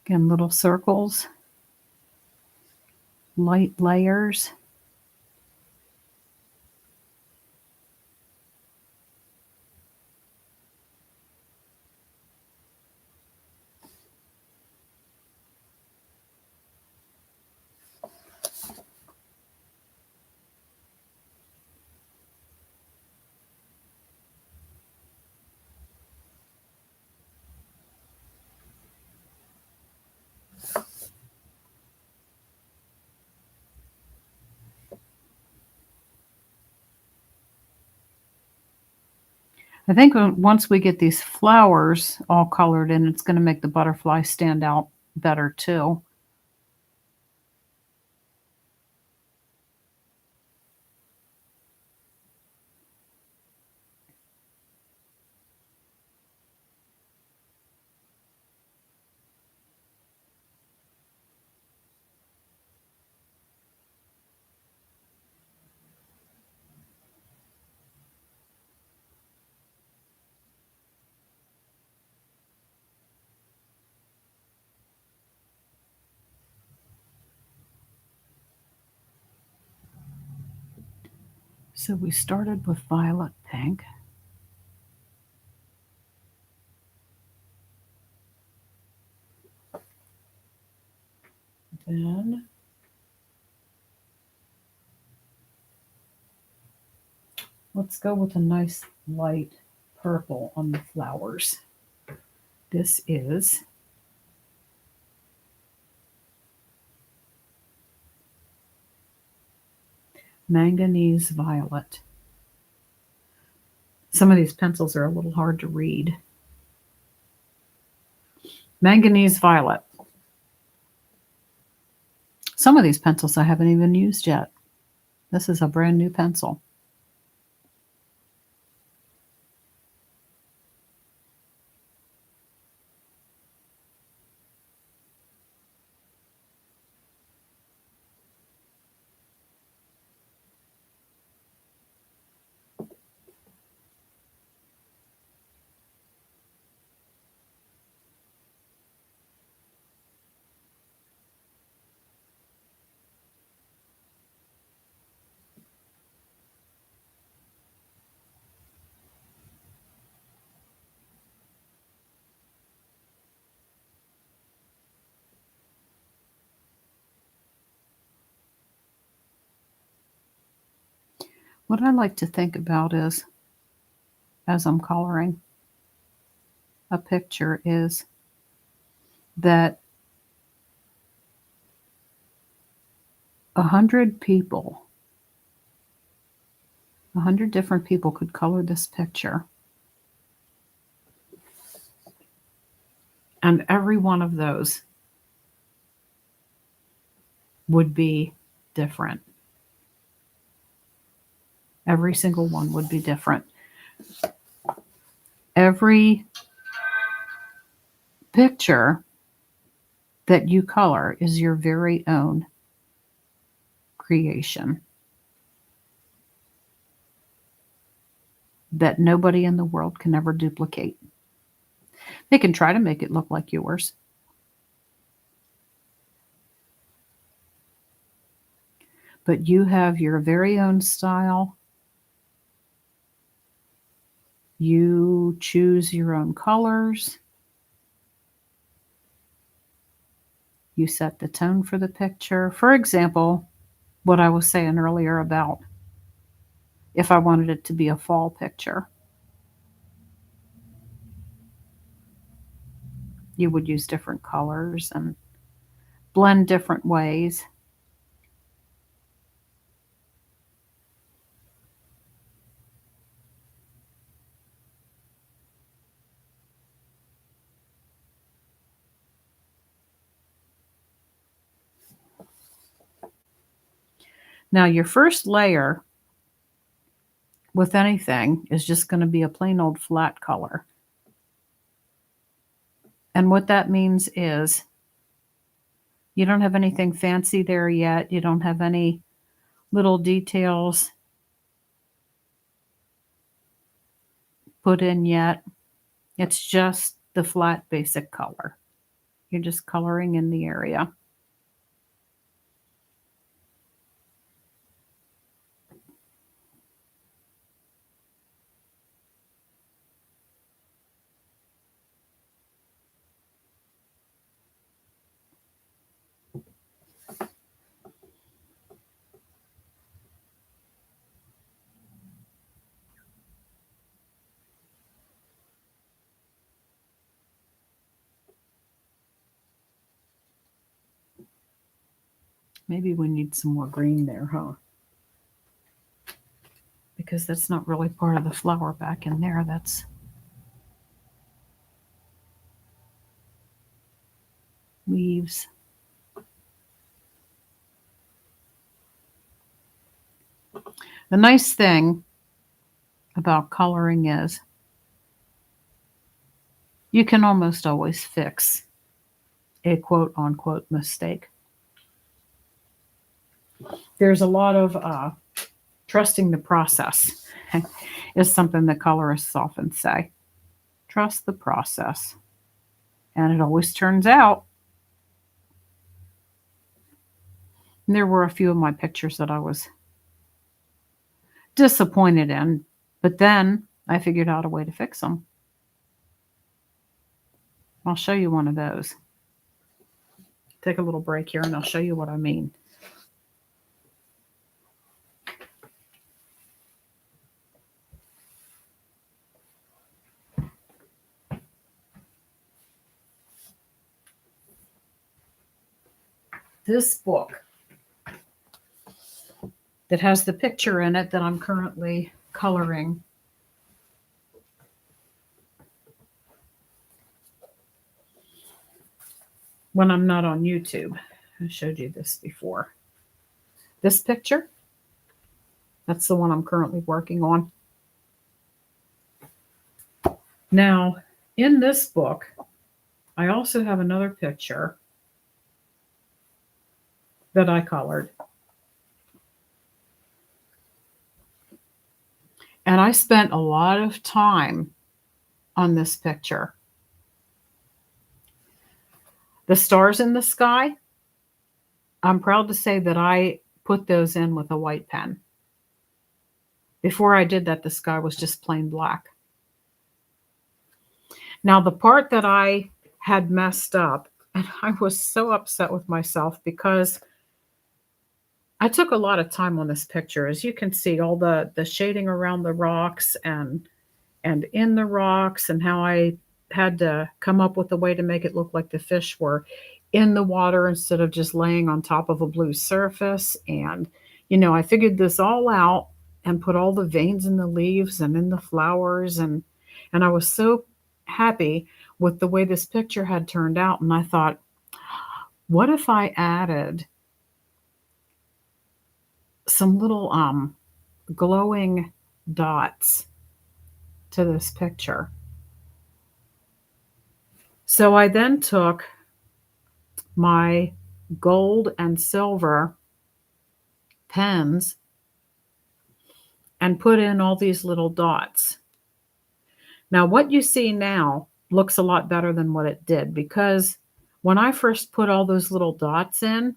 Again, little circles, light layers. I think once we get these flowers all colored in, it's going to make the butterfly stand out better too. So we started with violet pink. Then let's go with a nice light purple on the flowers. This is manganese violet. Some of these pencils are a little hard to read. Manganese violet. Some of these pencils I haven't even used yet. This is a brand new pencil. What I like to think about is, as I'm coloring a picture, is that 100 people, 100 different people could color this picture. And every one of those would be different. Every single one would be different. Every picture that you color is your very own creation that nobody in the world can ever duplicate. They can try to make it look like yours, but you have your very own style. You choose your own colors. You set the tone for the picture. For example, what I was saying earlier about if I wanted it to be a fall picture, you would use different colors and blend different ways. Now, your first layer with anything is just going to be a plain old flat color. And what that means is you don't have anything fancy there yet. You don't have any little details put in yet. It's just the flat basic color. You're just coloring in the area. Maybe we need some more green there, huh? Because that's not really part of the flower back in there. That's leaves. The nice thing about coloring is you can almost always fix a quote unquote mistake. There's a lot of trusting the process is something that colorists often say. Trust the process. And it always turns out. And there were a few of my pictures that I was disappointed in, but then I figured out a way to fix them. I'll show you one of those. Take a little break here and I'll show you what I mean. This book that has the picture in it that I'm currently coloring when I'm not on YouTube. I showed you this before. This picture, that's the one I'm currently working on. Now, in this book, I also have another picture that I colored. And I spent a lot of time on this picture. The stars in the sky, I'm proud to say that I put those in with a white pen. Before I did that, the sky was just plain black. Now, the part that I had messed up, and I was so upset with myself because I took a lot of time on this picture. As you can see, all the shading around the rocks and in the rocks and how I had to come up with a way to make it look like the fish were in the water instead of just laying on top of a blue surface. And, I figured this all out and put all the veins in the leaves and in the flowers. And I was so happy with the way this picture had turned out. And I thought, what if I added some little glowing dots to this picture? So I then took my gold and silver pens and put in all these little dots. Now, what you see now looks a lot better than what it did, because when I first put all those little dots in,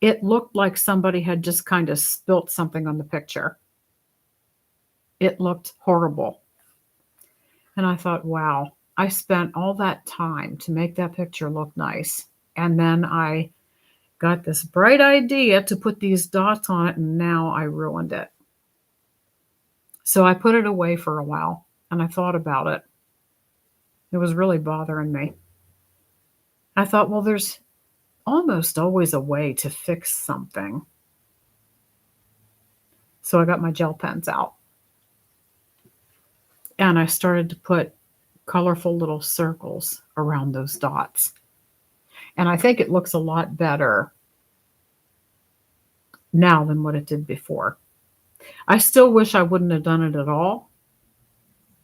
it looked like somebody had just kind of spilt something on the picture. It looked horrible. And I thought, wow, I spent all that time to make that picture look nice. And then I got this bright idea to put these dots on it, and now I ruined it. So I put it away for a while and I thought about it. It was really bothering me. I thought, well, there's almost always a way to fix something. So I got my gel pens out and I started to put colorful little circles around those dots. And I think it looks a lot better now than what it did before. I still wish I wouldn't have done it at all,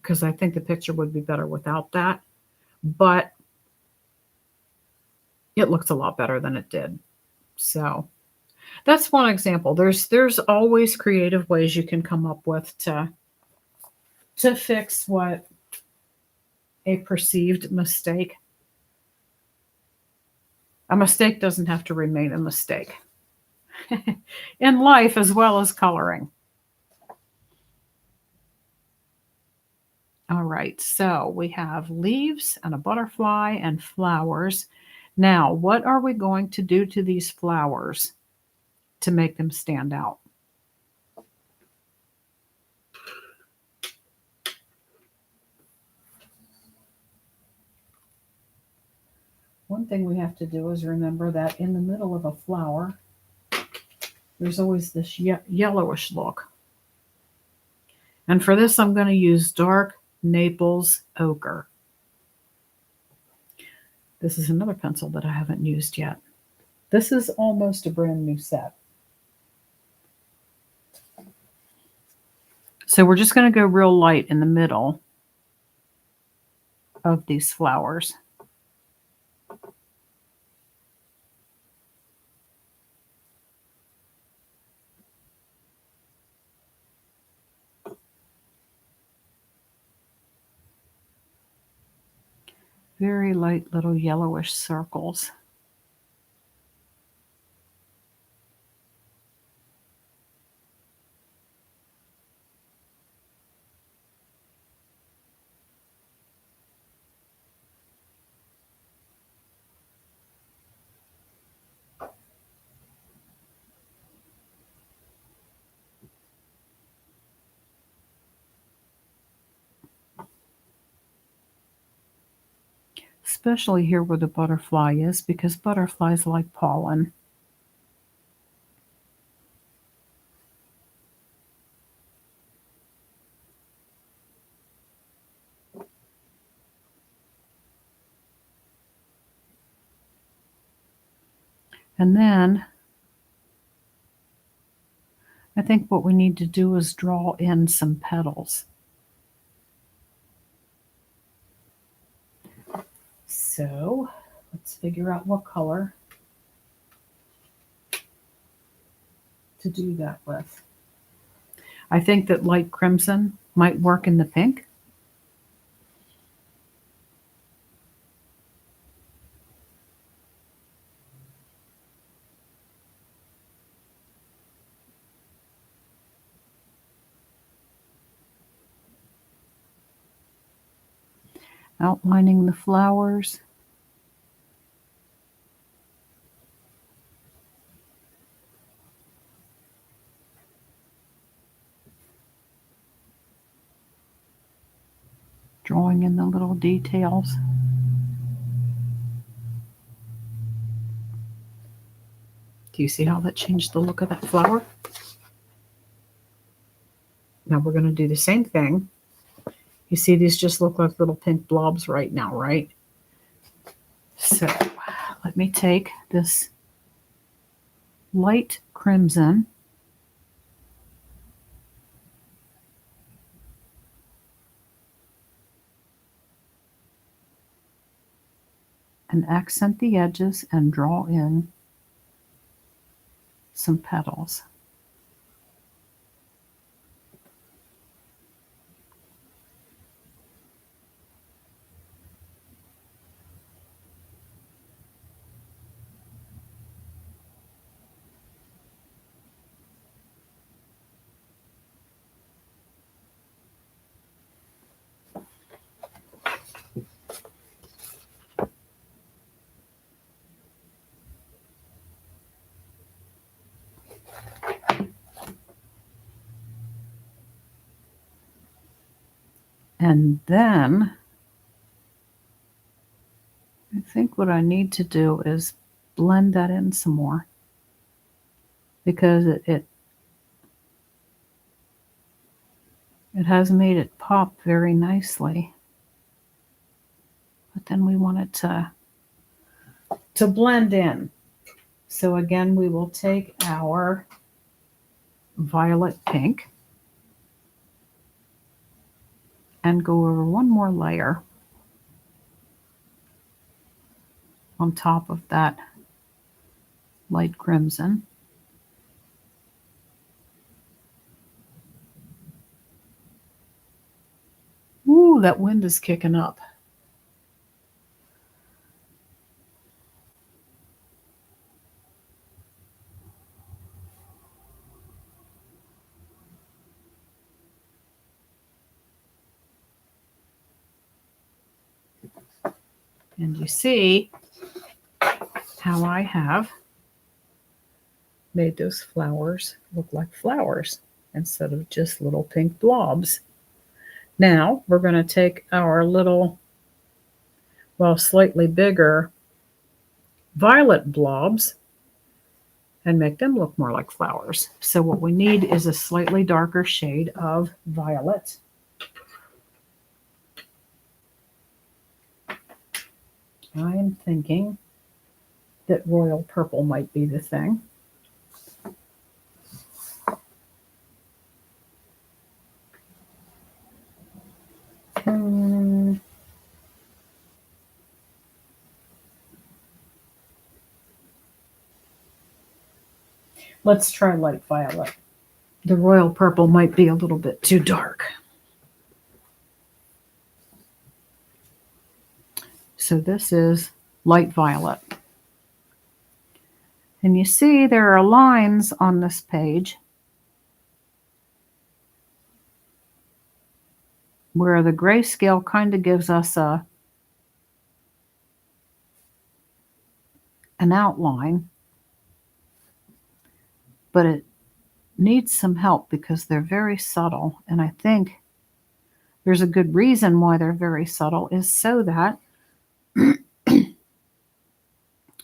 because I think the picture would be better without that. But it looks a lot better than it did. So that's one example. There's always creative ways you can come up with to fix what a perceived mistake. A mistake doesn't have to remain a mistake in life as well as coloring. All right, so we have leaves and a butterfly and flowers. Now, what are we going to do to these flowers to make them stand out? One thing we have to do is remember that in the middle of a flower, there's always this yellowish look. And for this, I'm going to use dark Naples ochre. This is another pencil that I haven't used yet. This is almost a brand new set. So we're just going to go real light in the middle of these flowers. Very light little yellowish circles. Especially here where the butterfly is, because butterflies like pollen. And then I think what we need to do is draw in some petals. So let's figure out what color to do that with. I think that light crimson might work in the pink. Outlining the flowers. drawing in the little details. Do you see how that changed the look of that flower? Now we're going to do the same thing. You see these just look like little pink blobs right now, right? So let me take this light crimson and accent the edges and draw in some petals. And then I think what I need to do is blend that in some more, because it has made it pop very nicely. But then we want it to blend in. So again, we will take our violet pink and go over one more layer on top of that light crimson. Ooh, that wind is kicking up. And you see how I have made those flowers look like flowers instead of just little pink blobs. Now we're going to take our little, well, slightly bigger violet blobs and make them look more like flowers. So what we need is a slightly darker shade of violet. I am thinking that royal purple might be the thing. Let's try light violet. The royal purple might be a little bit too dark. So this is light violet. And you see there are lines on this page where the grayscale kind of gives us an outline, but it needs some help because they're very subtle. And I think there's a good reason why they're very subtle, is so that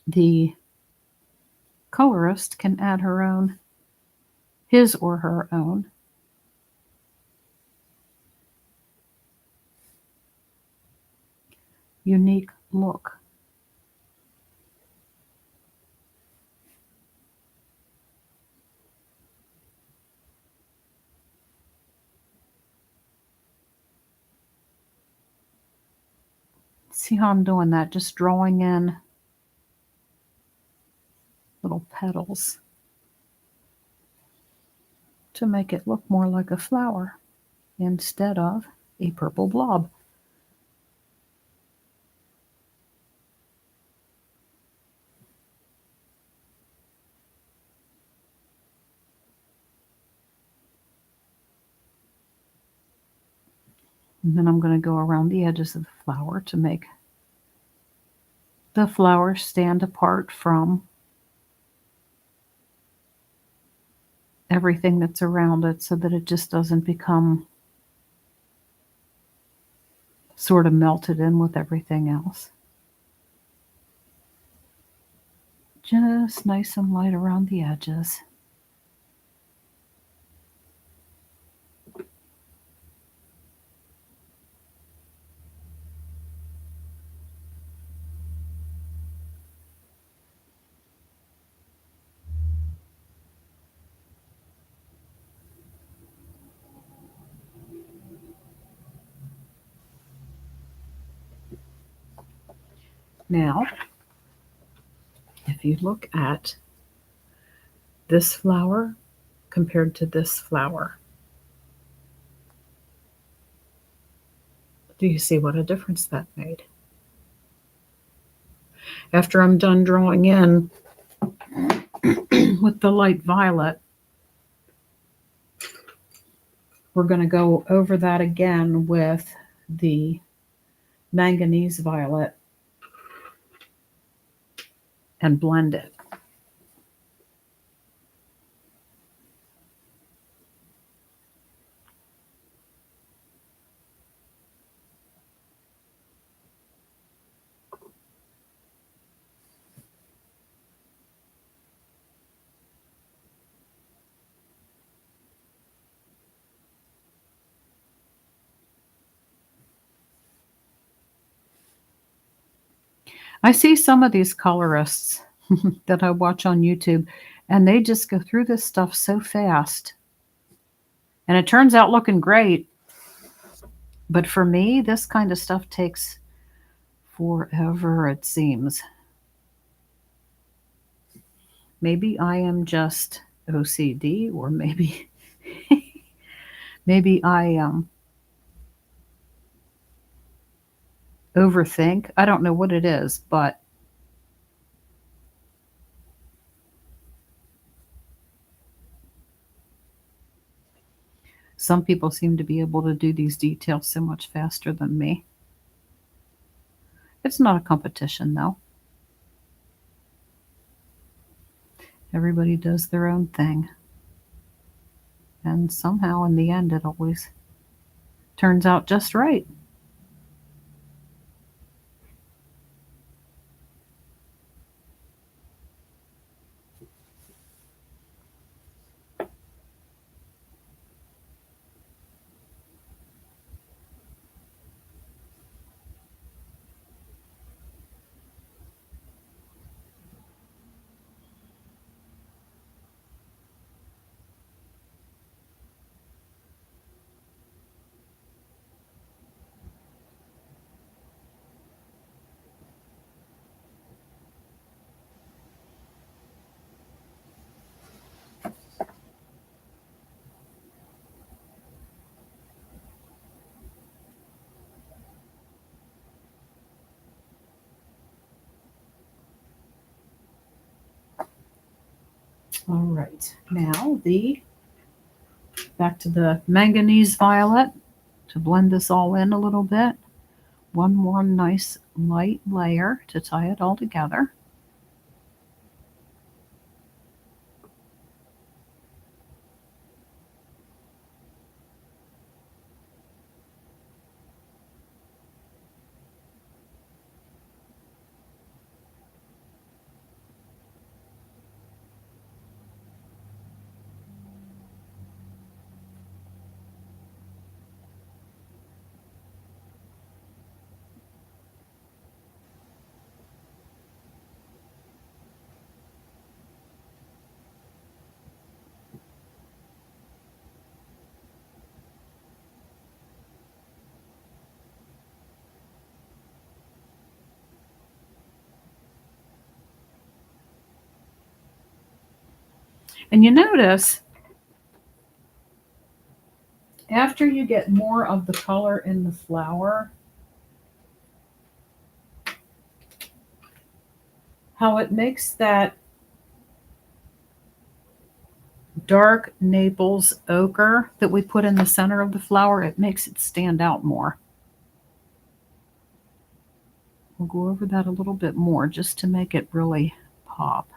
the colorist can add his or her own unique look. See how I'm doing that? Just drawing in little petals to make it look more like a flower instead of a purple blob. And then I'm going to go around the edges of the flower to make the flower stand apart from everything that's around it, so that it just doesn't become sort of melted in with everything else. Just nice and light around the edges. Now, if you look at this flower compared to this flower, do you see what a difference that made? After I'm done drawing in with the light violet, we're going to go over that again with the manganese violet and blend it. I see some of these colorists that I watch on YouTube, and they just go through this stuff so fast. And it turns out looking great. But for me, this kind of stuff takes forever, it seems. Maybe I am just OCD, or maybe maybe I overthink. I don't know what it is, but some people seem to be able to do these details so much faster than me. It's not a competition, though. Everybody does their own thing. And somehow, in the end, it always turns out just right. All right, now back to the manganese violet to blend this all in a little bit. One more nice light layer to tie it all together. And you notice after you get more of the color in the flower, how it makes that dark Naples ochre that we put in the center of the flower, it makes it stand out more. We'll go over that a little bit more just to make it really pop.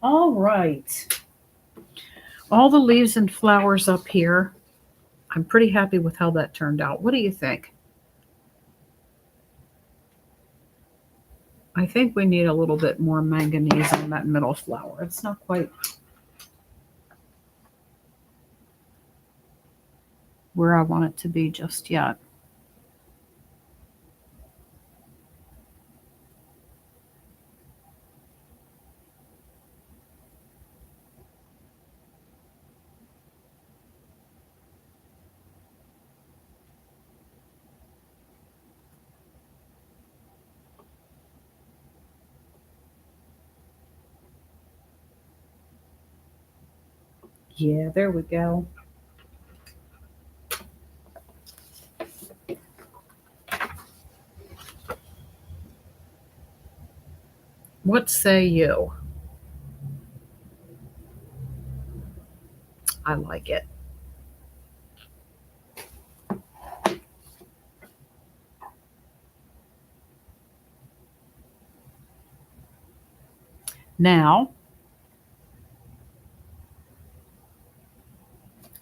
All right. All the leaves and flowers up here. I'm pretty happy with how that turned out. What do you think? I think we need a little bit more manganese on that middle flower. It's not quite where I want it to be just yet. Yeah, there we go. What say you? I like it. Now,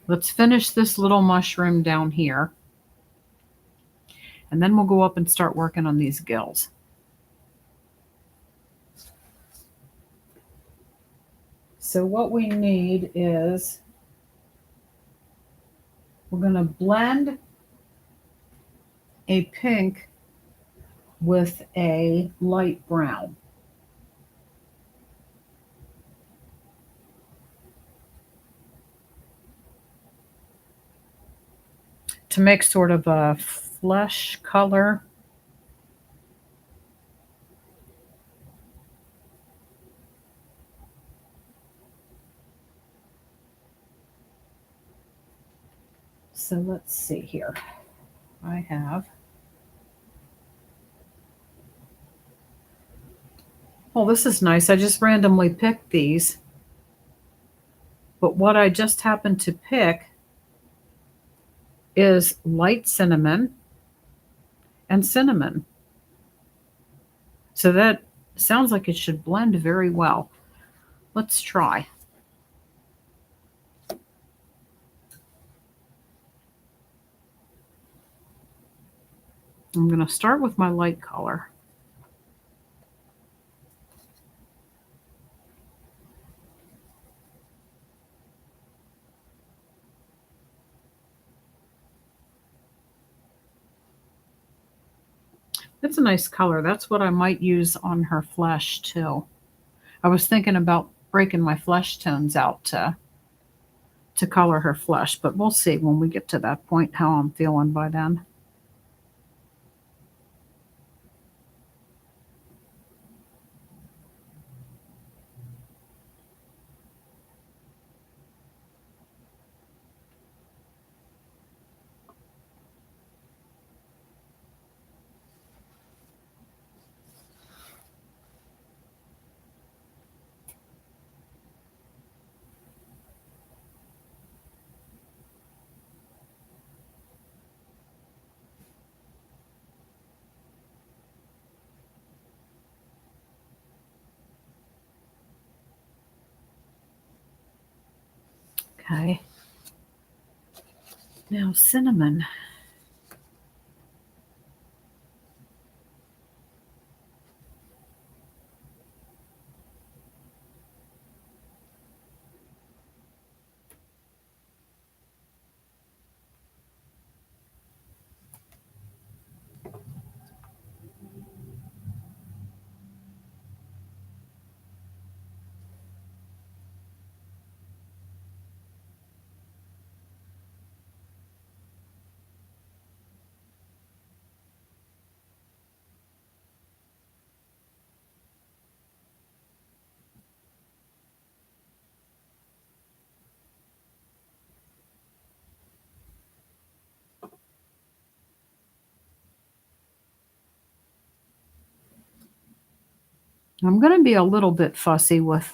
let's finish this little mushroom down here. And then we'll go up and start working on these gills. So what we need is we're going to blend a pink with a light brown. To make sort of a flesh color. So let's see here. I have, oh, this is nice. I just randomly picked these. But what I just happened to pick is light cinnamon and cinnamon. So that sounds like it should blend very well. Let's try. I'm going to start with my light color. It's a nice color. That's what I might use on her flesh too. I was thinking about breaking my flesh tones out to color her flesh, but we'll see when we get to that point how I'm feeling by then. Okay. Now cinnamon. I'm going to be a little bit fussy with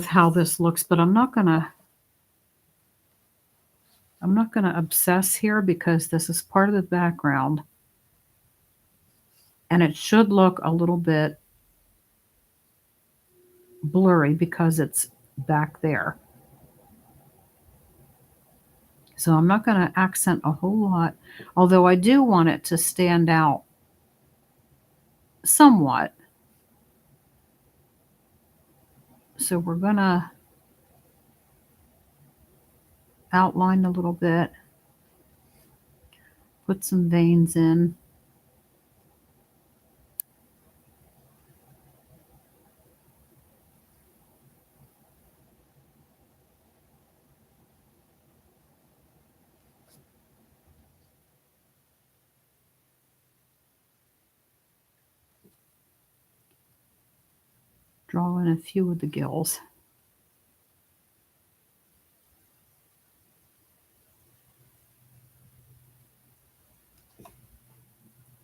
how this looks, but I'm not going to obsess here because this is part of the background. And it should look a little bit blurry because it's back there. So I'm not going to accent a whole lot, although I do want it to stand out somewhat. So we're going to outline a little bit, put some veins in. Draw in a few of the gills.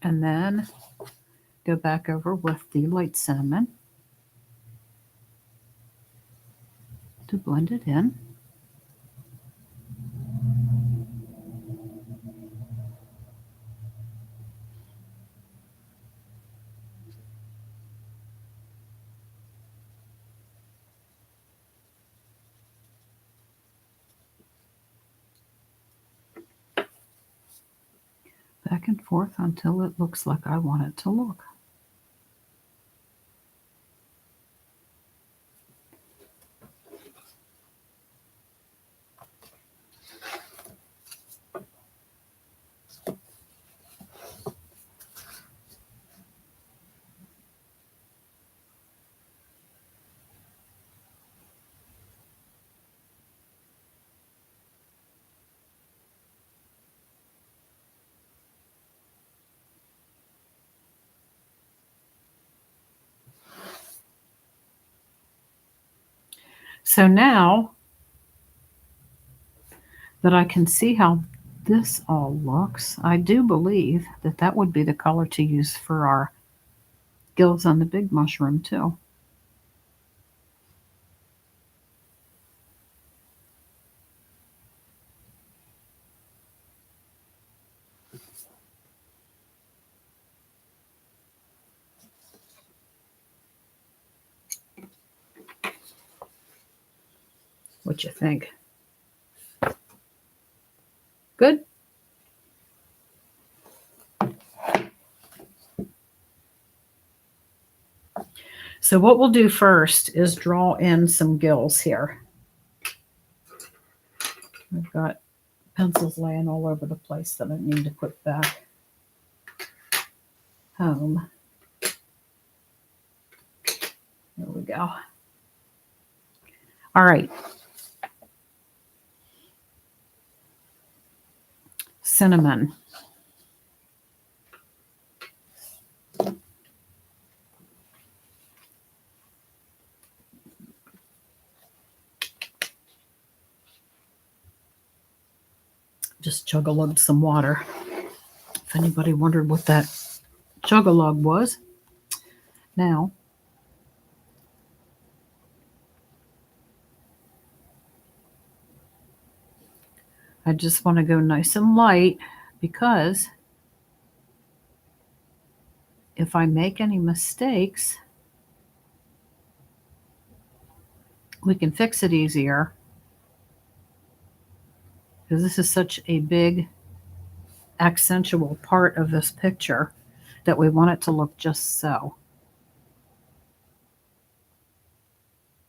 And then go back over with the light cinnamon to blend it in. Back and forth until it looks like I want it to look. So now that I can see how this all looks, I do believe that that would be the color to use for our gills on the big mushroom too. What you think? Good? So what we'll do first is draw in some gills here. I've got pencils laying all over the place that I need to put back home. There we go. All right. Cinnamon. Just chug-a-lugged some water. If anybody wondered what that chug-a-lug was. Now, I just want to go nice and light because if I make any mistakes, we can fix it easier because this is such a big accentual part of this picture that we want it to look just so.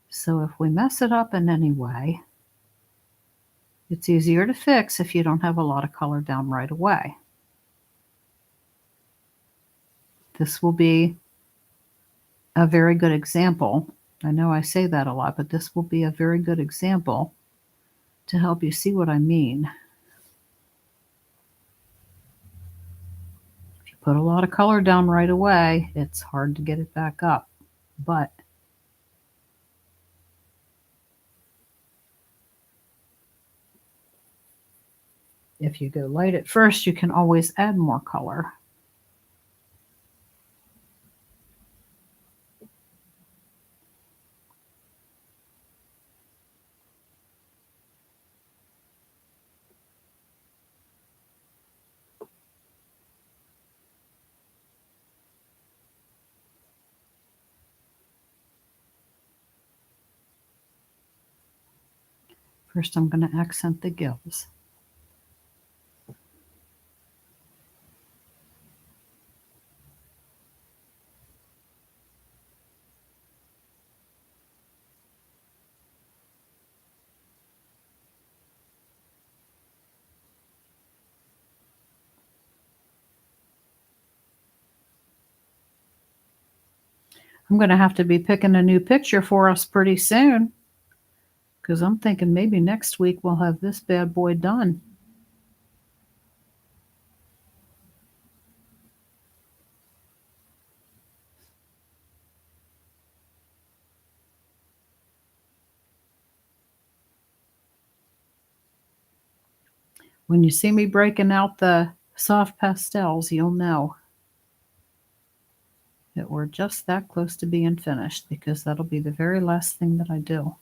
So if we mess it up in any way, it's easier to fix if you don't have a lot of color down right away. This will be a very good example. I know I say that a lot, but this will be a very good example to help you see what I mean. If you put a lot of color down right away, it's hard to get it back up. But if you go light at first, you can always add more color. First, I'm going to accent the gills. I'm going to have to be picking a new picture for us pretty soon, because I'm thinking maybe next week we'll have this bad boy done. When you see me breaking out the soft pastels, you'll know that we're just that close to being finished, because that'll be the very last thing that I do.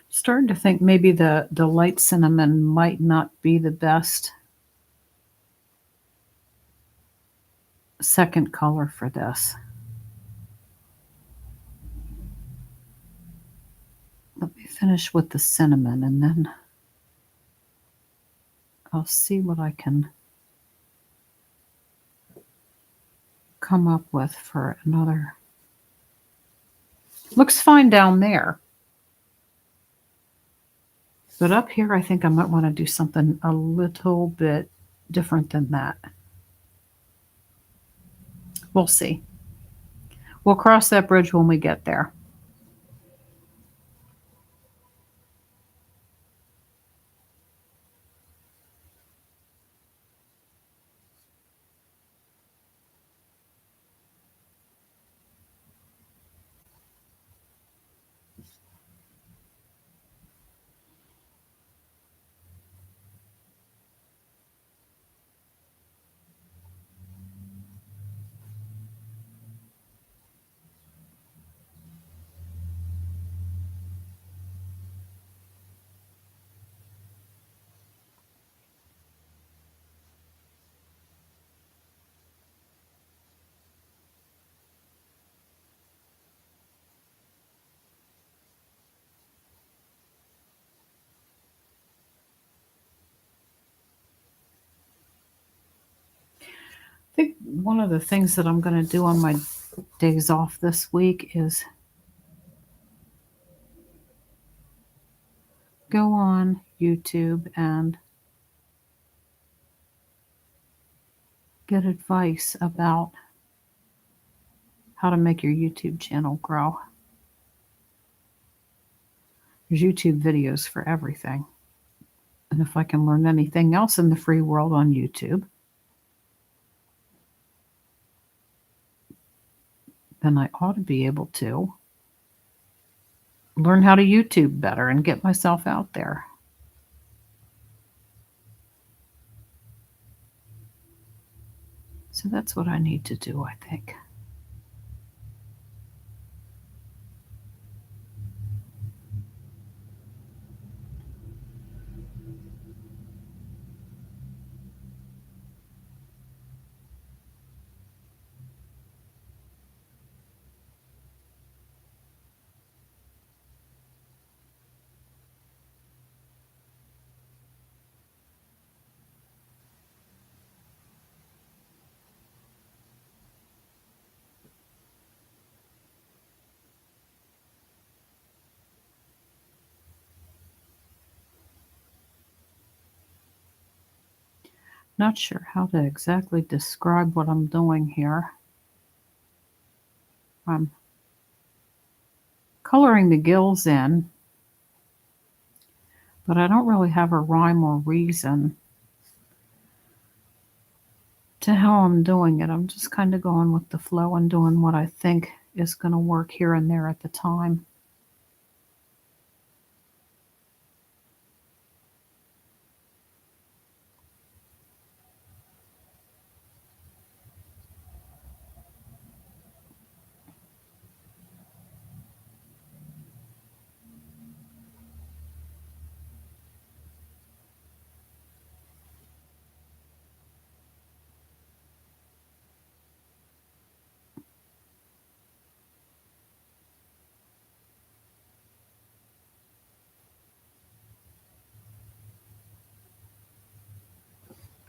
Starting to think maybe the light cinnamon might not be the best second color for this. Let me finish with the cinnamon, and then I'll see what I can come up with for another. Looks fine down there. But up here, I think I might want to do something a little bit different than that. We'll see. We'll cross that bridge when we get there. I think one of the things that I'm going to do on my days off this week is go on YouTube and get advice about how to make your YouTube channel grow. There's YouTube videos for everything. And if I can learn anything else in the free world on YouTube, then I ought to be able to learn how to YouTube better and get myself out there. So that's what I need to do, I think. Not sure how to exactly describe what I'm doing here. I'm coloring the gills in, but I don't really have a rhyme or reason to how I'm doing it. I'm just kind of going with the flow and doing what I think is going to work here and there at the time.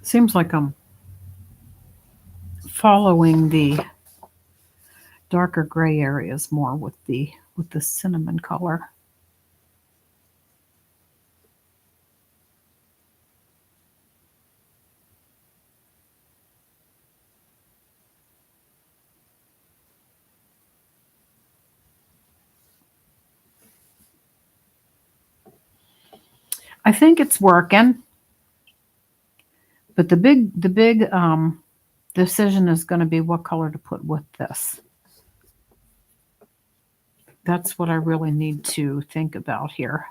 Seems like I'm following the darker gray areas more with the cinnamon color. I think it's working, but the big decision is going to be what color to put with this. That's what I really need to think about here.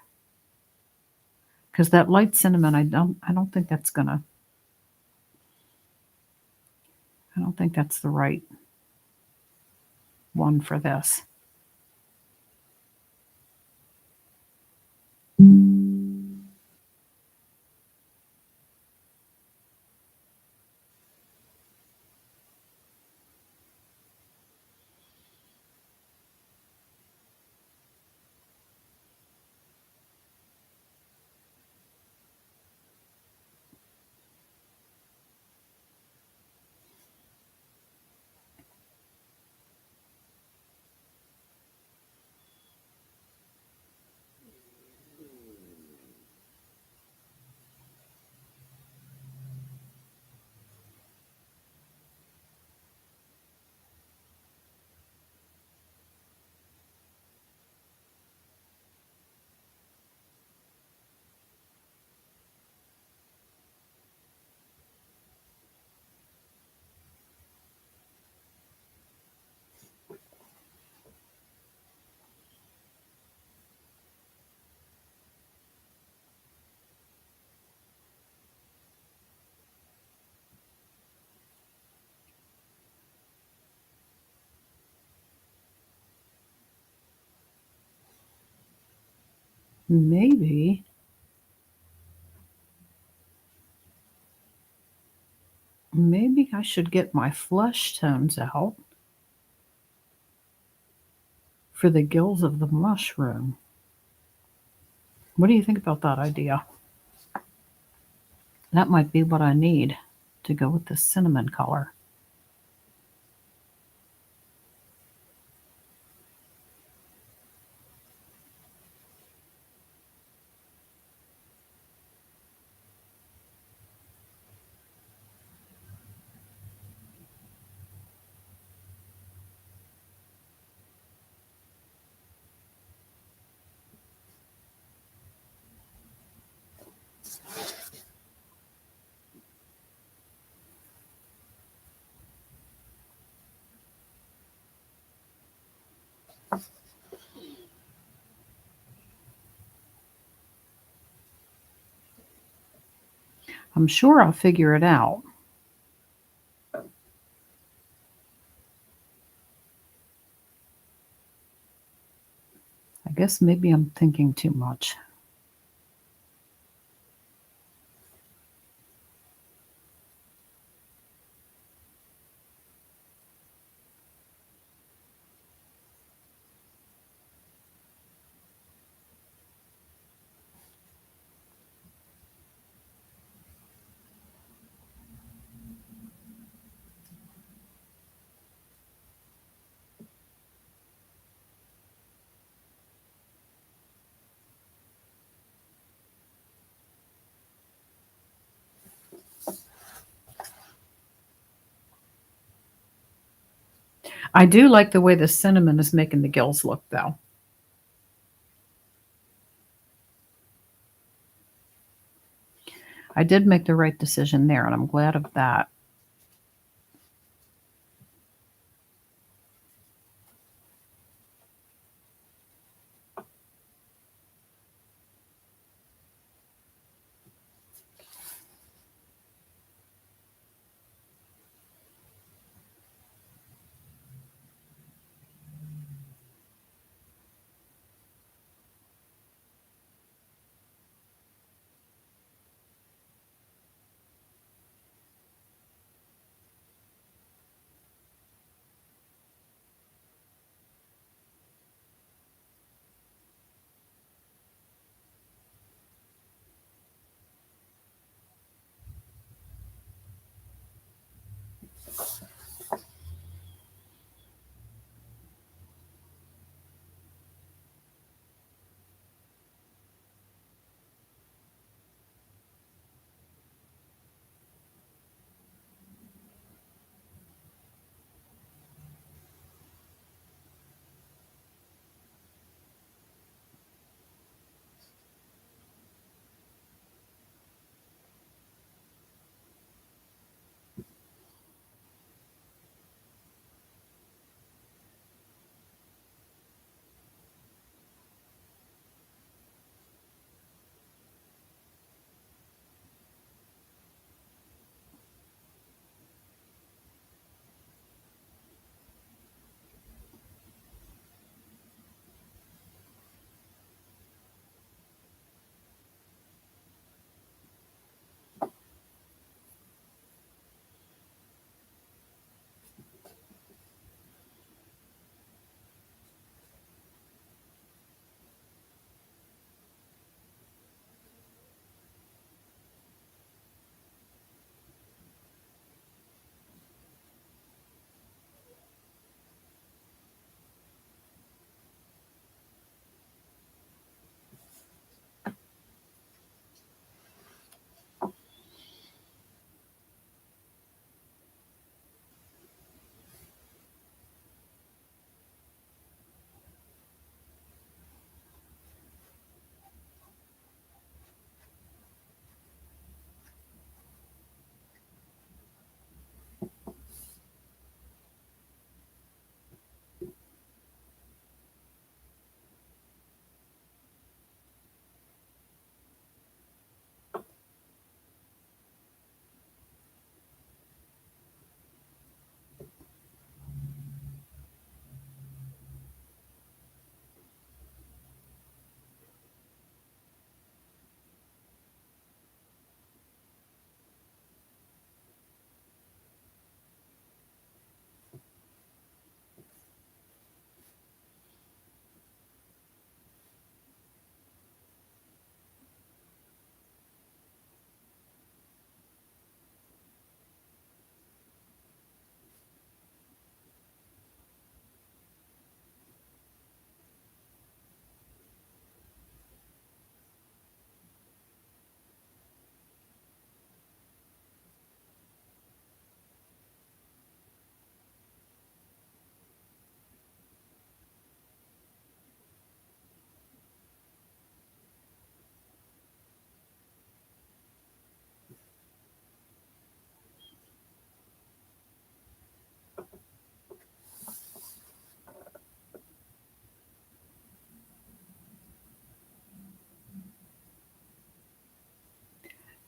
Because that light cinnamon, I don't think that's gonna, I don't think that's the right one for this. Maybe I should get my flesh tones out for the gills of the mushroom. What do you think about that idea? That might be what I need to go with the cinnamon color. I'm sure I'll figure it out. I guess maybe I'm thinking too much. I do like the way the cinnamon is making the gills look, though. I did make the right decision there, and I'm glad of that.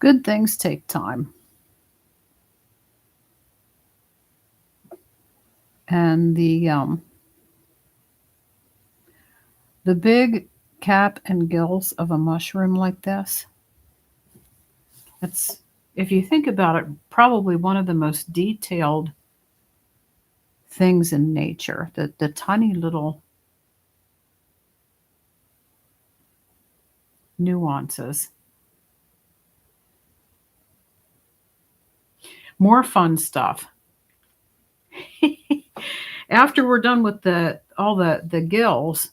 Good things take time. And the big cap and gills of a mushroom like this, it's, if you think about it, probably one of the most detailed things in nature. The tiny little nuances. More fun stuff. After we're done with all the gills,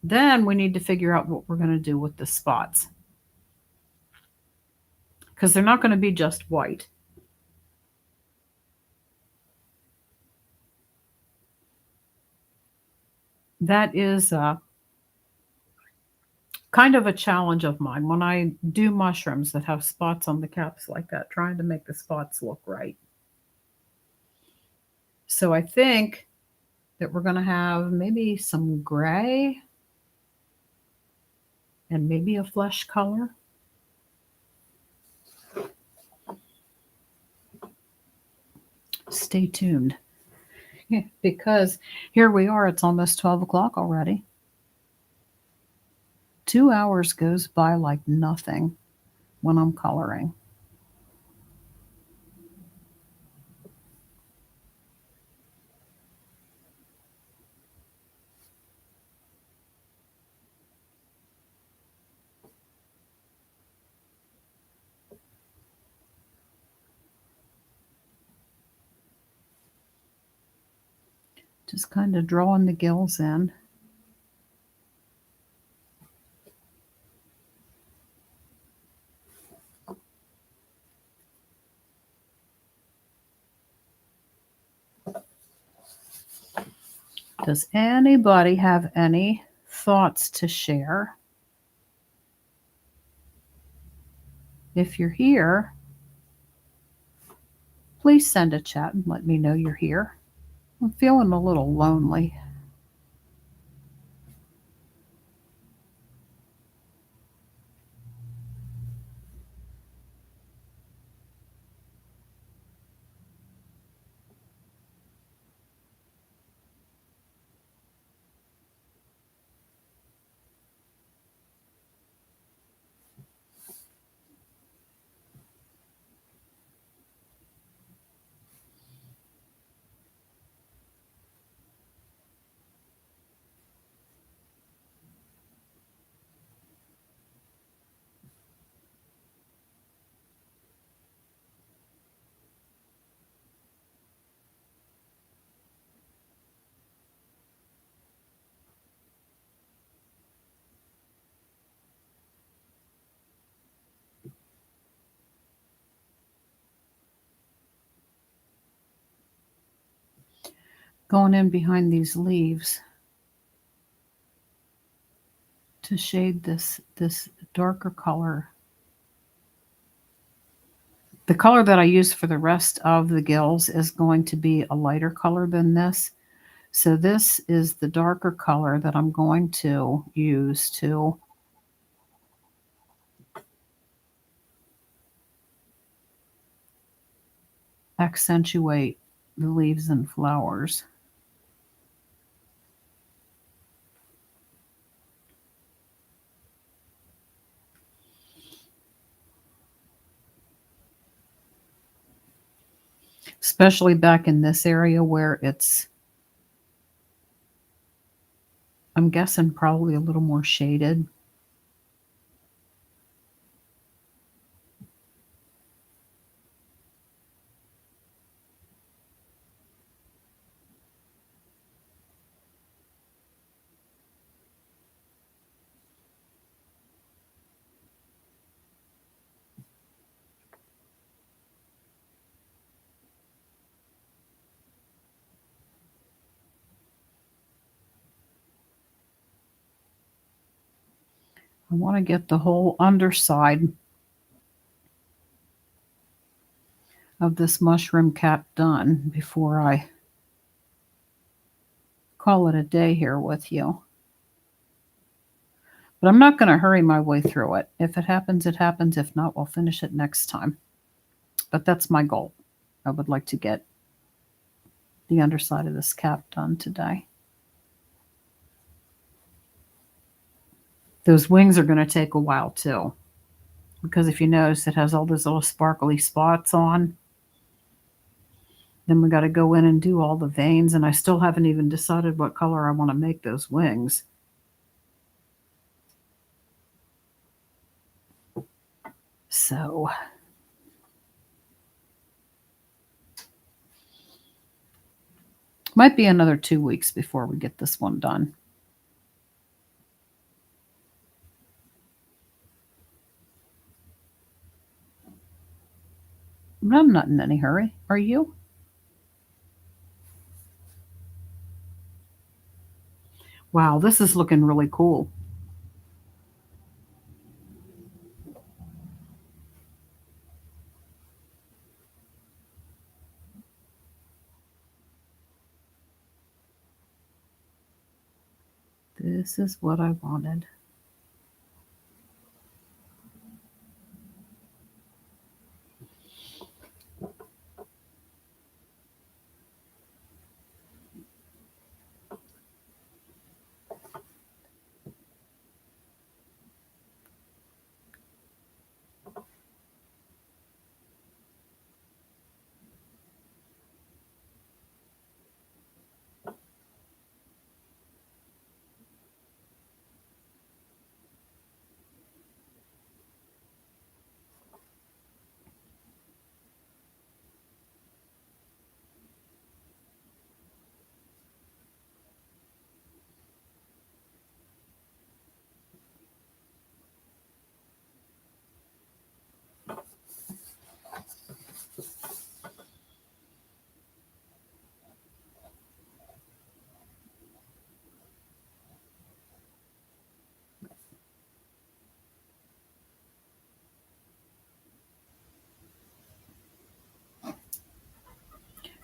then we need to figure out what we're going to do with the spots. Because they're not going to be just white. That is kind of a challenge of mine when I do mushrooms that have spots on the caps like that, trying to make the spots look right. So I think that we're going to have maybe some gray and maybe a flesh color. Stay tuned. Yeah, because here we are, it's almost 12 o'clock already. 2 hours goes by like nothing when I'm coloring. Just kind of drawing the gills in. Does anybody have any thoughts to share? If you're here, please send a chat and let me know you're here. I'm feeling a little lonely. Going in behind these leaves to shade this darker color. The color that I use for the rest of the gills is going to be a lighter color than this. So this is the darker color that I'm going to use to accentuate the leaves and flowers. Especially back in this area where it's, I'm guessing, probably a little more shaded. I want to get the whole underside of this mushroom cap done before I call it a day here with you. But I'm not going to hurry my way through it. If it happens, it happens. If not, we'll finish it next time. But that's my goal. I would like to get the underside of this cap done today. Those wings are going to take a while too, because if you notice, it has all those little sparkly spots on. Then we got to go in and do all the veins, and I still haven't even decided what color I want to make those wings. So might be another 2 weeks before we get this one done. But I'm not in any hurry. Are you? Wow, this is looking really cool. This is what I wanted.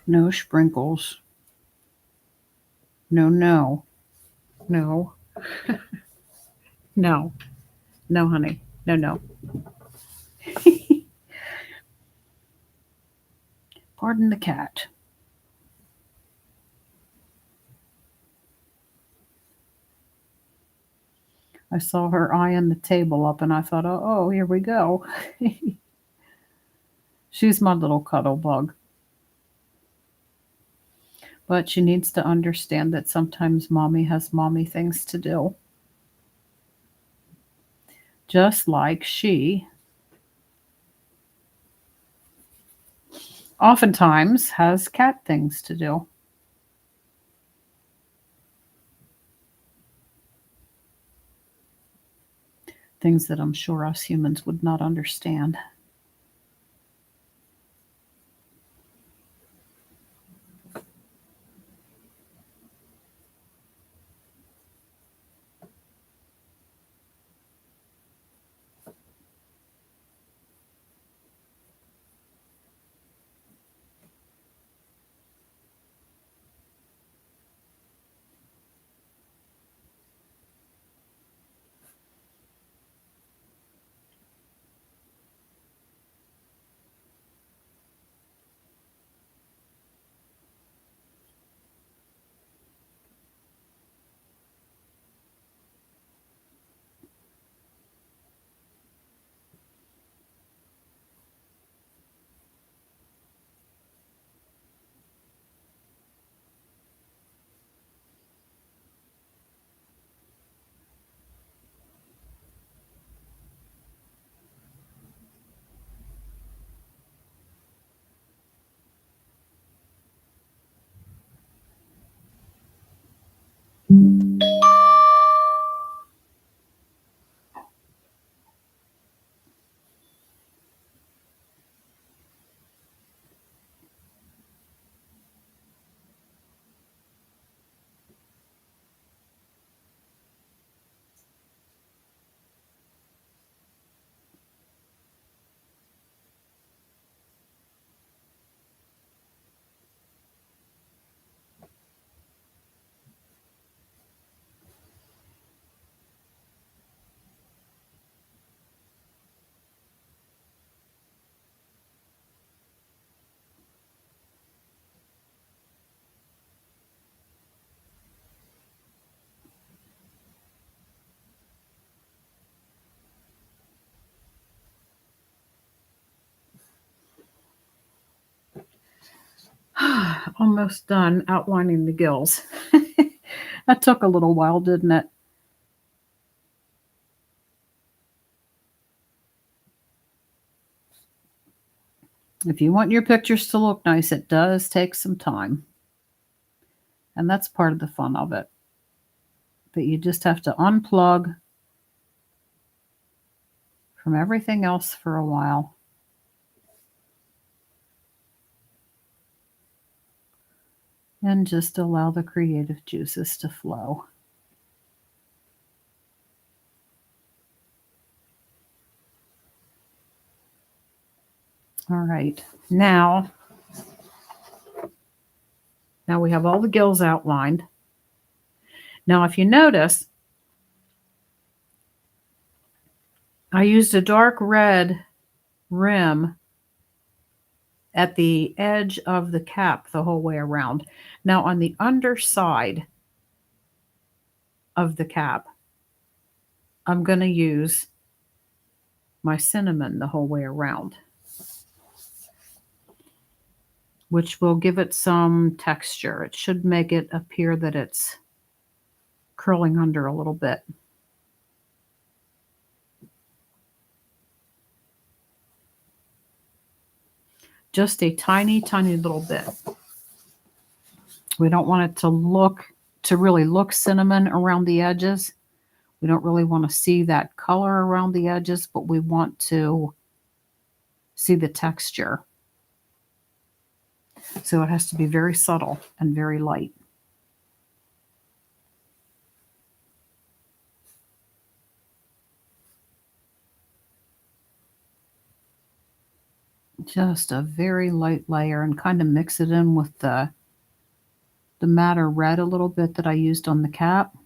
No sprinkles. No, no, no, no, no, honey. No, no. Pardon the cat. I saw her eyeing the table up and I thought, oh, here we go. She's my little cuddle bug. But she needs to understand that sometimes mommy has mommy things to do. Just like she oftentimes has cat things to do. Things that I'm sure us humans would not understand. Almost done outlining the gills. That took a little while, didn't it? If you want your pictures to look nice, it does take some time. And that's part of the fun of it. But you just have to unplug from everything else for a while. And just allow the creative juices to flow. All right. Now we have all the gills outlined. Now, if you notice, I used a dark red rim at the edge of the cap the whole way around. Now, on the underside of the cap, I'm going to use my cinnamon the whole way around, which will give it some texture. It should make it appear that it's curling under a little bit. Just a tiny, tiny little bit. We don't want it to really look cinnamon around the edges. We don't really want to see that color around the edges, but we want to see the texture. So it has to be very subtle and very light. Just a very light layer, and kind of mix it in with the madder red a little bit that I used on the cap.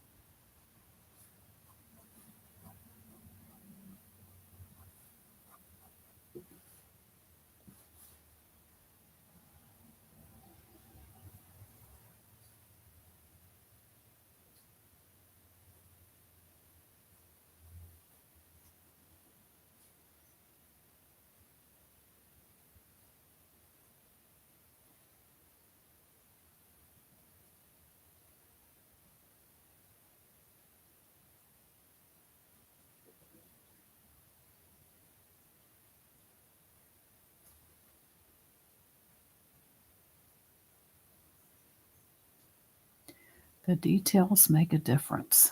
The details make a difference.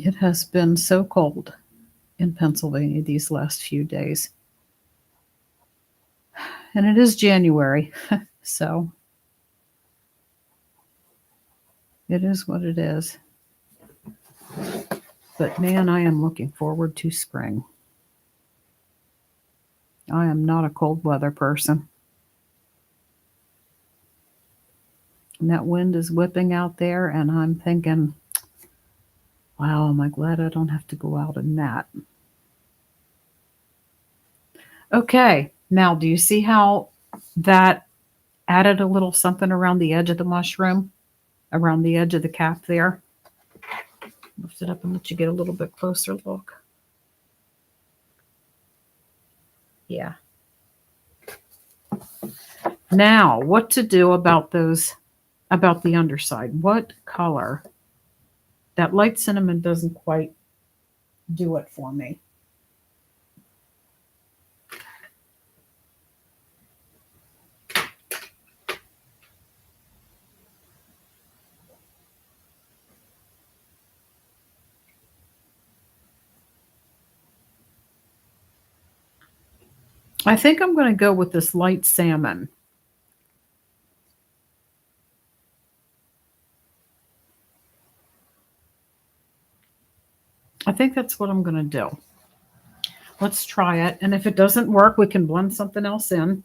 It has been so cold in Pennsylvania these last few days. And it is January, so it is what it is. But man, I am looking forward to spring. I am not a cold weather person. And that wind is whipping out there, and I'm thinking, wow, am I glad I don't have to go out in that. Okay, now do you see how that added a little something around the edge of the mushroom, around the edge of the cap there? Lift it up and let you get a little bit closer look. Yeah. Now, what to do about the underside? What color? That light cinnamon doesn't quite do it for me. I think I'm going to go with this light salmon. I think that's what I'm going to do. Let's try it. And if it doesn't work, we can blend something else in.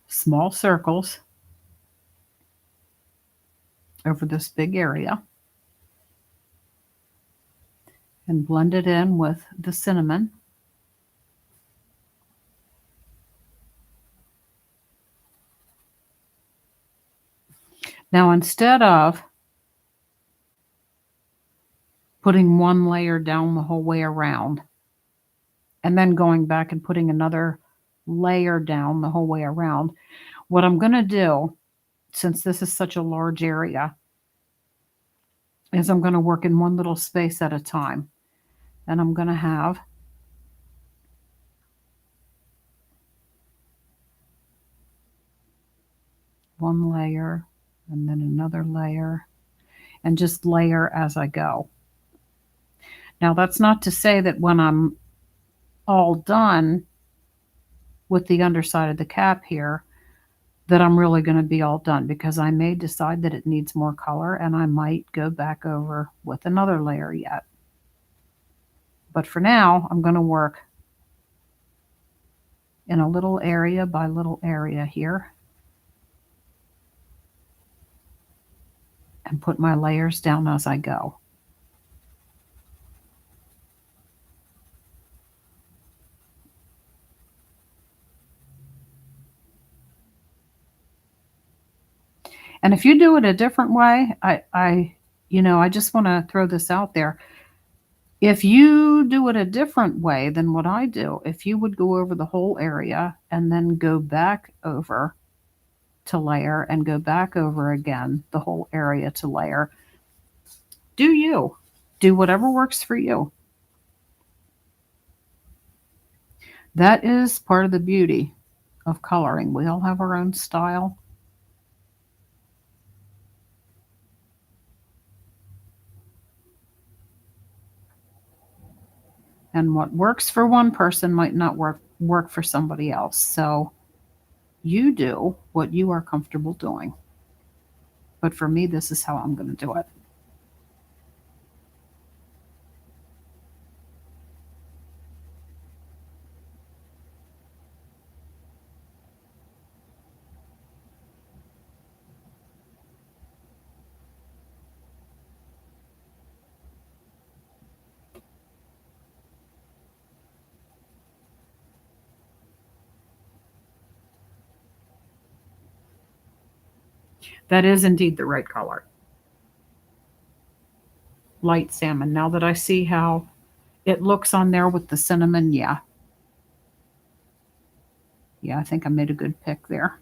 Small circles over this big area. And blend it in with the cinnamon. Now, instead of putting one layer down the whole way around and then going back and putting another layer down the whole way around, what I'm going to do, since this is such a large area, is I'm going to work in one little space at a time. And I'm going to have one layer and then another layer and just layer as I go. Now, that's not to say that when I'm all done with the underside of the cap here, that I'm really going to be all done, because I may decide that it needs more color and I might go back over with another layer yet. But for now, I'm going to work in a little area by little area here and put my layers down as I go. And if you do it a different way, I just want to throw this out there. If you do it a different way than what I do, if you would go over the whole area and then go back over to layer and go back over again, the whole area to layer, do you. Do whatever works for you. That is part of the beauty of coloring. We all have our own style. And what works for one person might not work for somebody else. So you do what you are comfortable doing. But for me, this is how I'm going to do it. That is indeed the right color. Light salmon. Now that I see how it looks on there with the cinnamon, yeah. Yeah, I think I made a good pick there.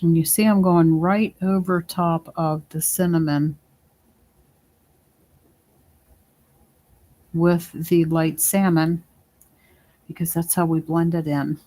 And you see I'm going right over top of the cinnamon with the light salmon, because that's how we blend it in.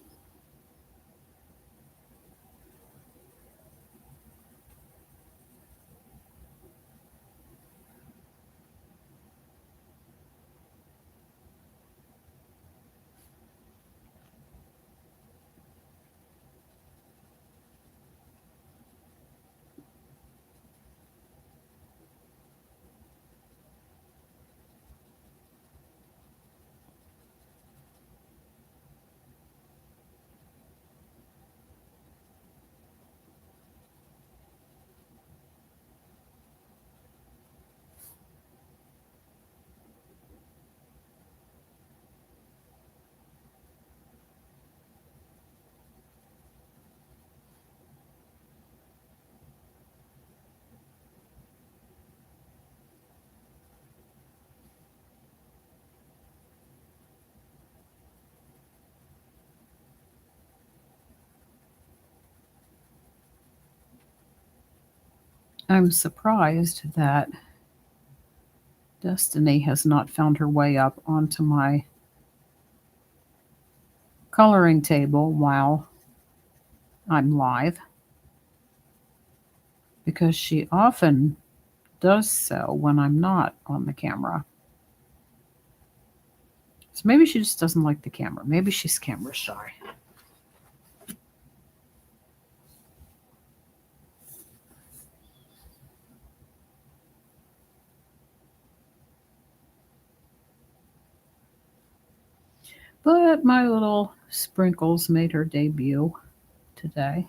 I'm surprised that Destiny has not found her way up onto my coloring table while I'm live, because she often does so when I'm not on the camera. So maybe she just doesn't like the camera. Maybe she's camera shy. But my little sprinkles made her debut today.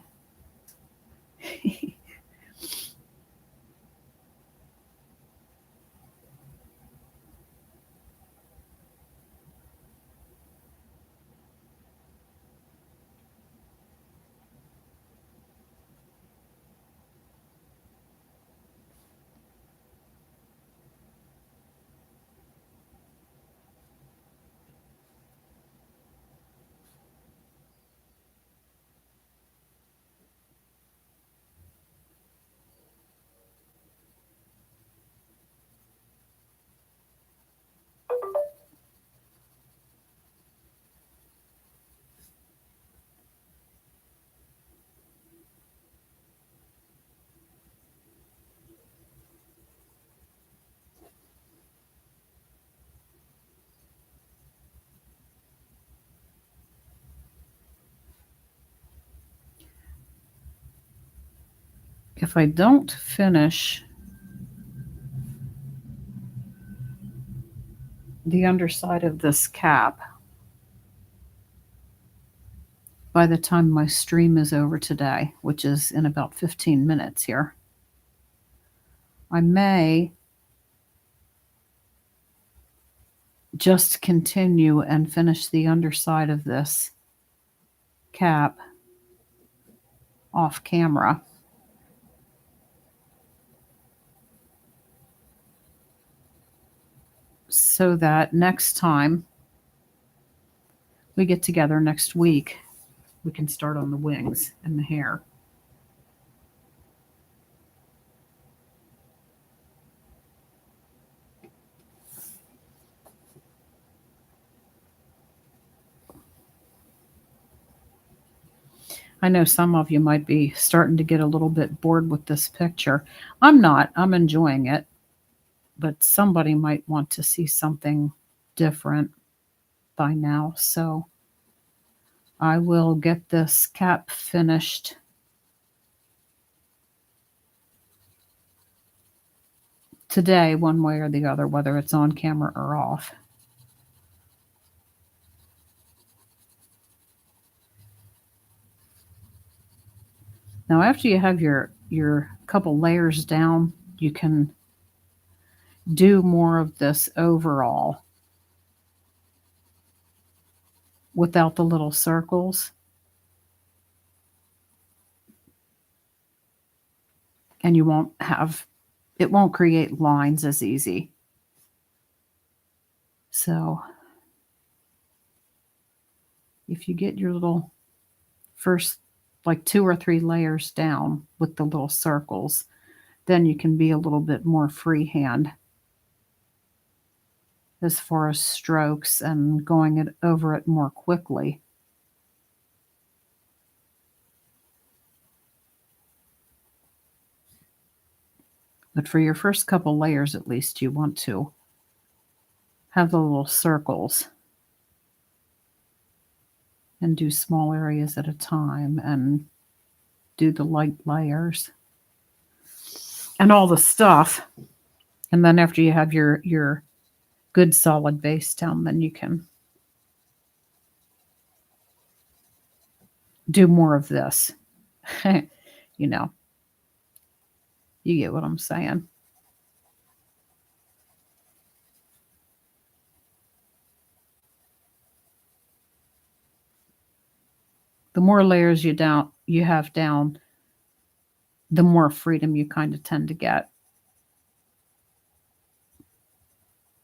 If I don't finish the underside of this cap by the time my stream is over today, which is in about 15 minutes here, I may just continue and finish the underside of this cap off camera. So that next time we get together next week, we can start on the wings and the hair. I know some of you might be starting to get a little bit bored with this picture. I'm not. I'm enjoying it. But somebody might want to see something different by now. So I will get this cap finished today, one way or the other, whether it's on camera or off. Now, after you have your couple layers down, you can do more of this overall without the little circles. And you won't have, it won't create lines as easy. So if you get your little first, like 2 or 3 layers down with the little circles, then you can be a little bit more freehand as far as strokes and going it over it more quickly. But for your first couple layers, at least, you want to have the little circles and do small areas at a time and do the light layers and all the stuff. And then after you have your good solid base down, then you can do more of this. You know, you get what I'm saying. The more layers you have down, the more freedom you kind of tend to get.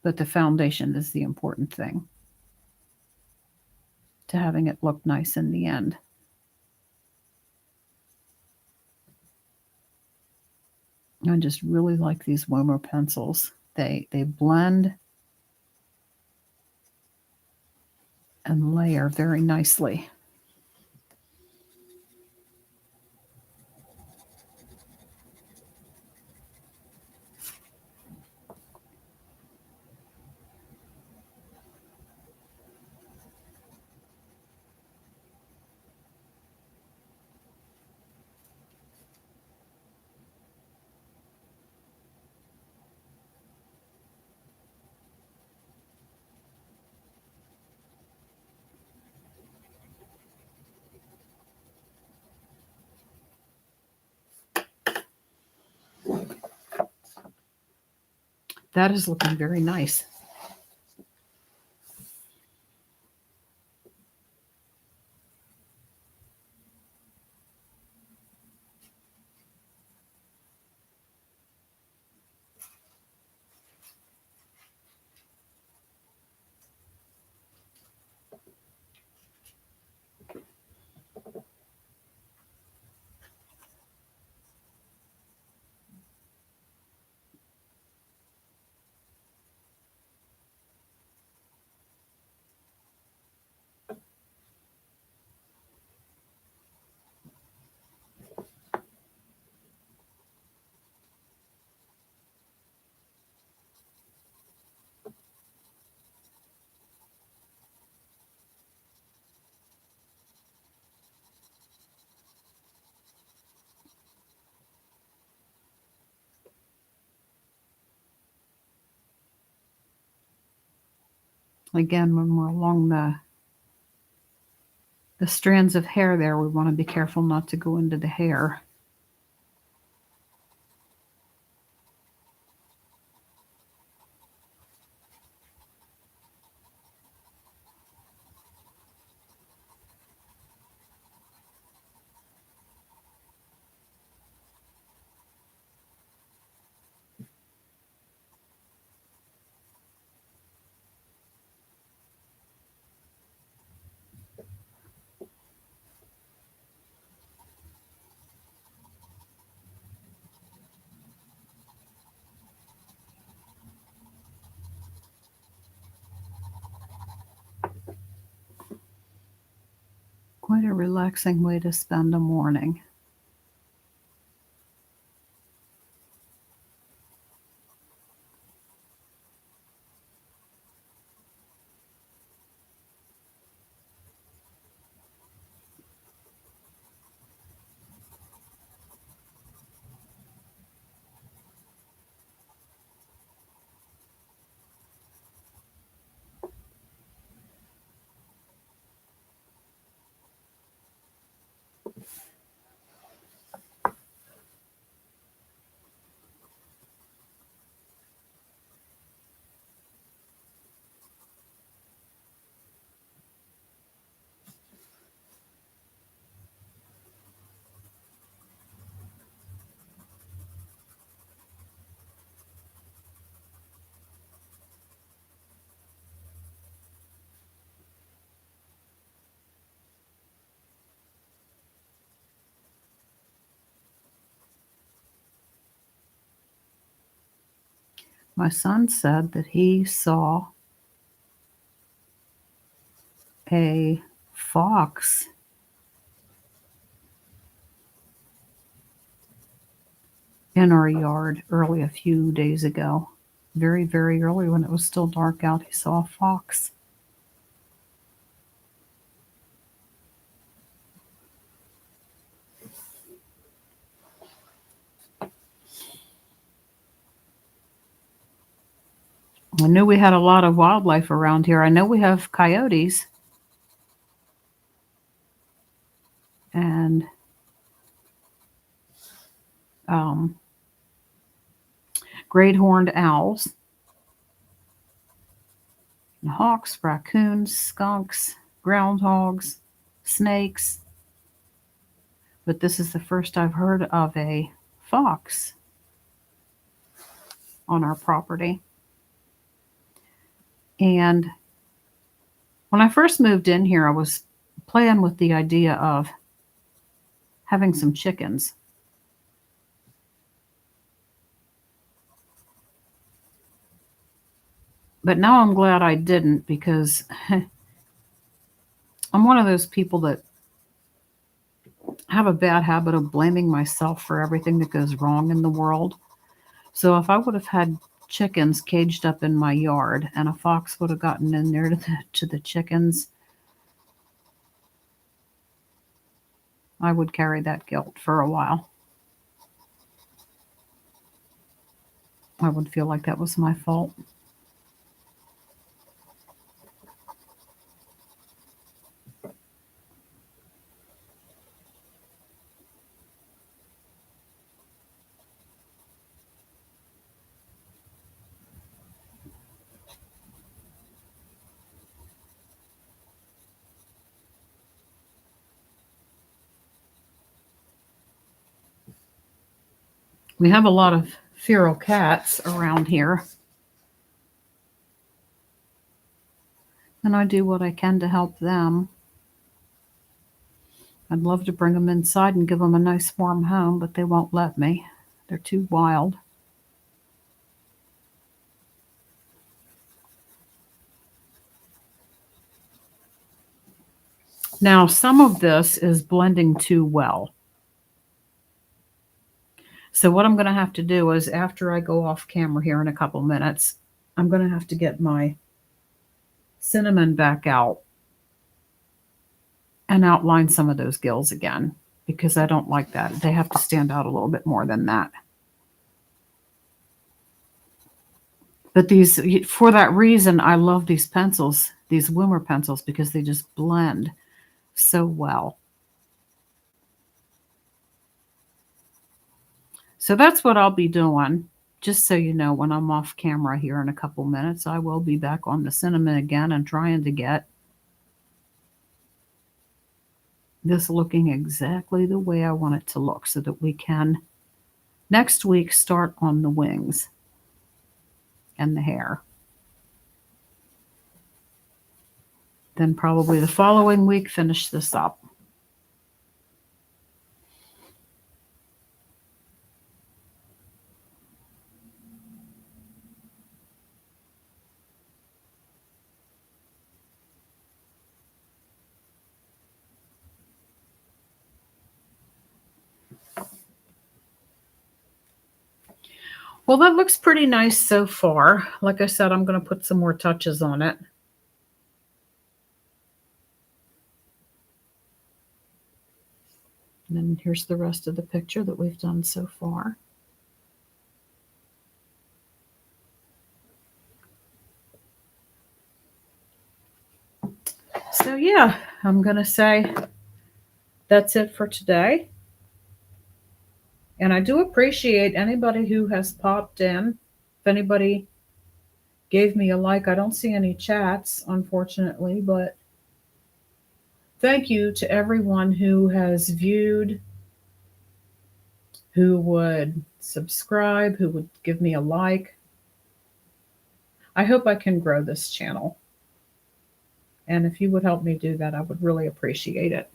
But the foundation is the important thing to having it look nice in the end. I just really like these Woma pencils. They blend and layer very nicely. That is looking very nice. Again, when we're along the strands of hair there, we want to be careful not to go into the hair. Quite a relaxing way to spend a morning. My son said that he saw a fox in our yard early a few days ago. Very, very early when it was still dark out, he saw a fox. I knew we had a lot of wildlife around here. I know we have coyotes and great horned owls, and hawks, raccoons, skunks, groundhogs, snakes. But this is the first I've heard of a fox on our property. And when I first moved in here, I was playing with the idea of having some chickens. But now I'm glad I didn't, because I'm one of those people that have a bad habit of blaming myself for everything that goes wrong in the world. So if I would have had chickens caged up in my yard and a fox would have gotten in there to the chickens, I would carry that guilt for a while. I would feel like that was my fault. We have a lot of feral cats around here, and I do what I can to help them. I'd love to bring them inside and give them a nice warm home, but they won't let me. They're too wild. Now, some of this is blending too well. So what I'm going to have to do is, after I go off camera here in a couple minutes, I'm going to have to get my cinnamon back out and outline some of those gills again, because I don't like that. They have to stand out a little bit more than that. But these, for that reason, I love these pencils, these Wimmer pencils, because they just blend so well. So that's what I'll be doing. Just so you know, when I'm off camera here in a couple minutes, I will be back on the cinnamon again and trying to get this looking exactly the way I want it to look, so that we can next week start on the wings and the hair. Then probably the following week finish this up. Well, that looks pretty nice so far. Like I said, I'm going to put some more touches on it. And then here's the rest of the picture that we've done so far. So yeah, I'm going to say that's it for today. And I do appreciate anybody who has popped in. If anybody gave me a like, I don't see any chats, unfortunately, but thank you to everyone who has viewed, who would subscribe, who would give me a like. I hope I can grow this channel. And if you would help me do that, I would really appreciate it.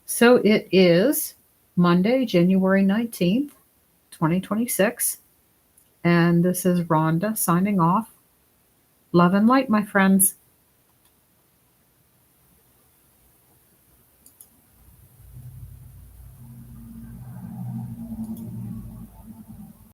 So it is Monday, January 19th, 2026. And this is Rhonda signing off. Love and light, my friends.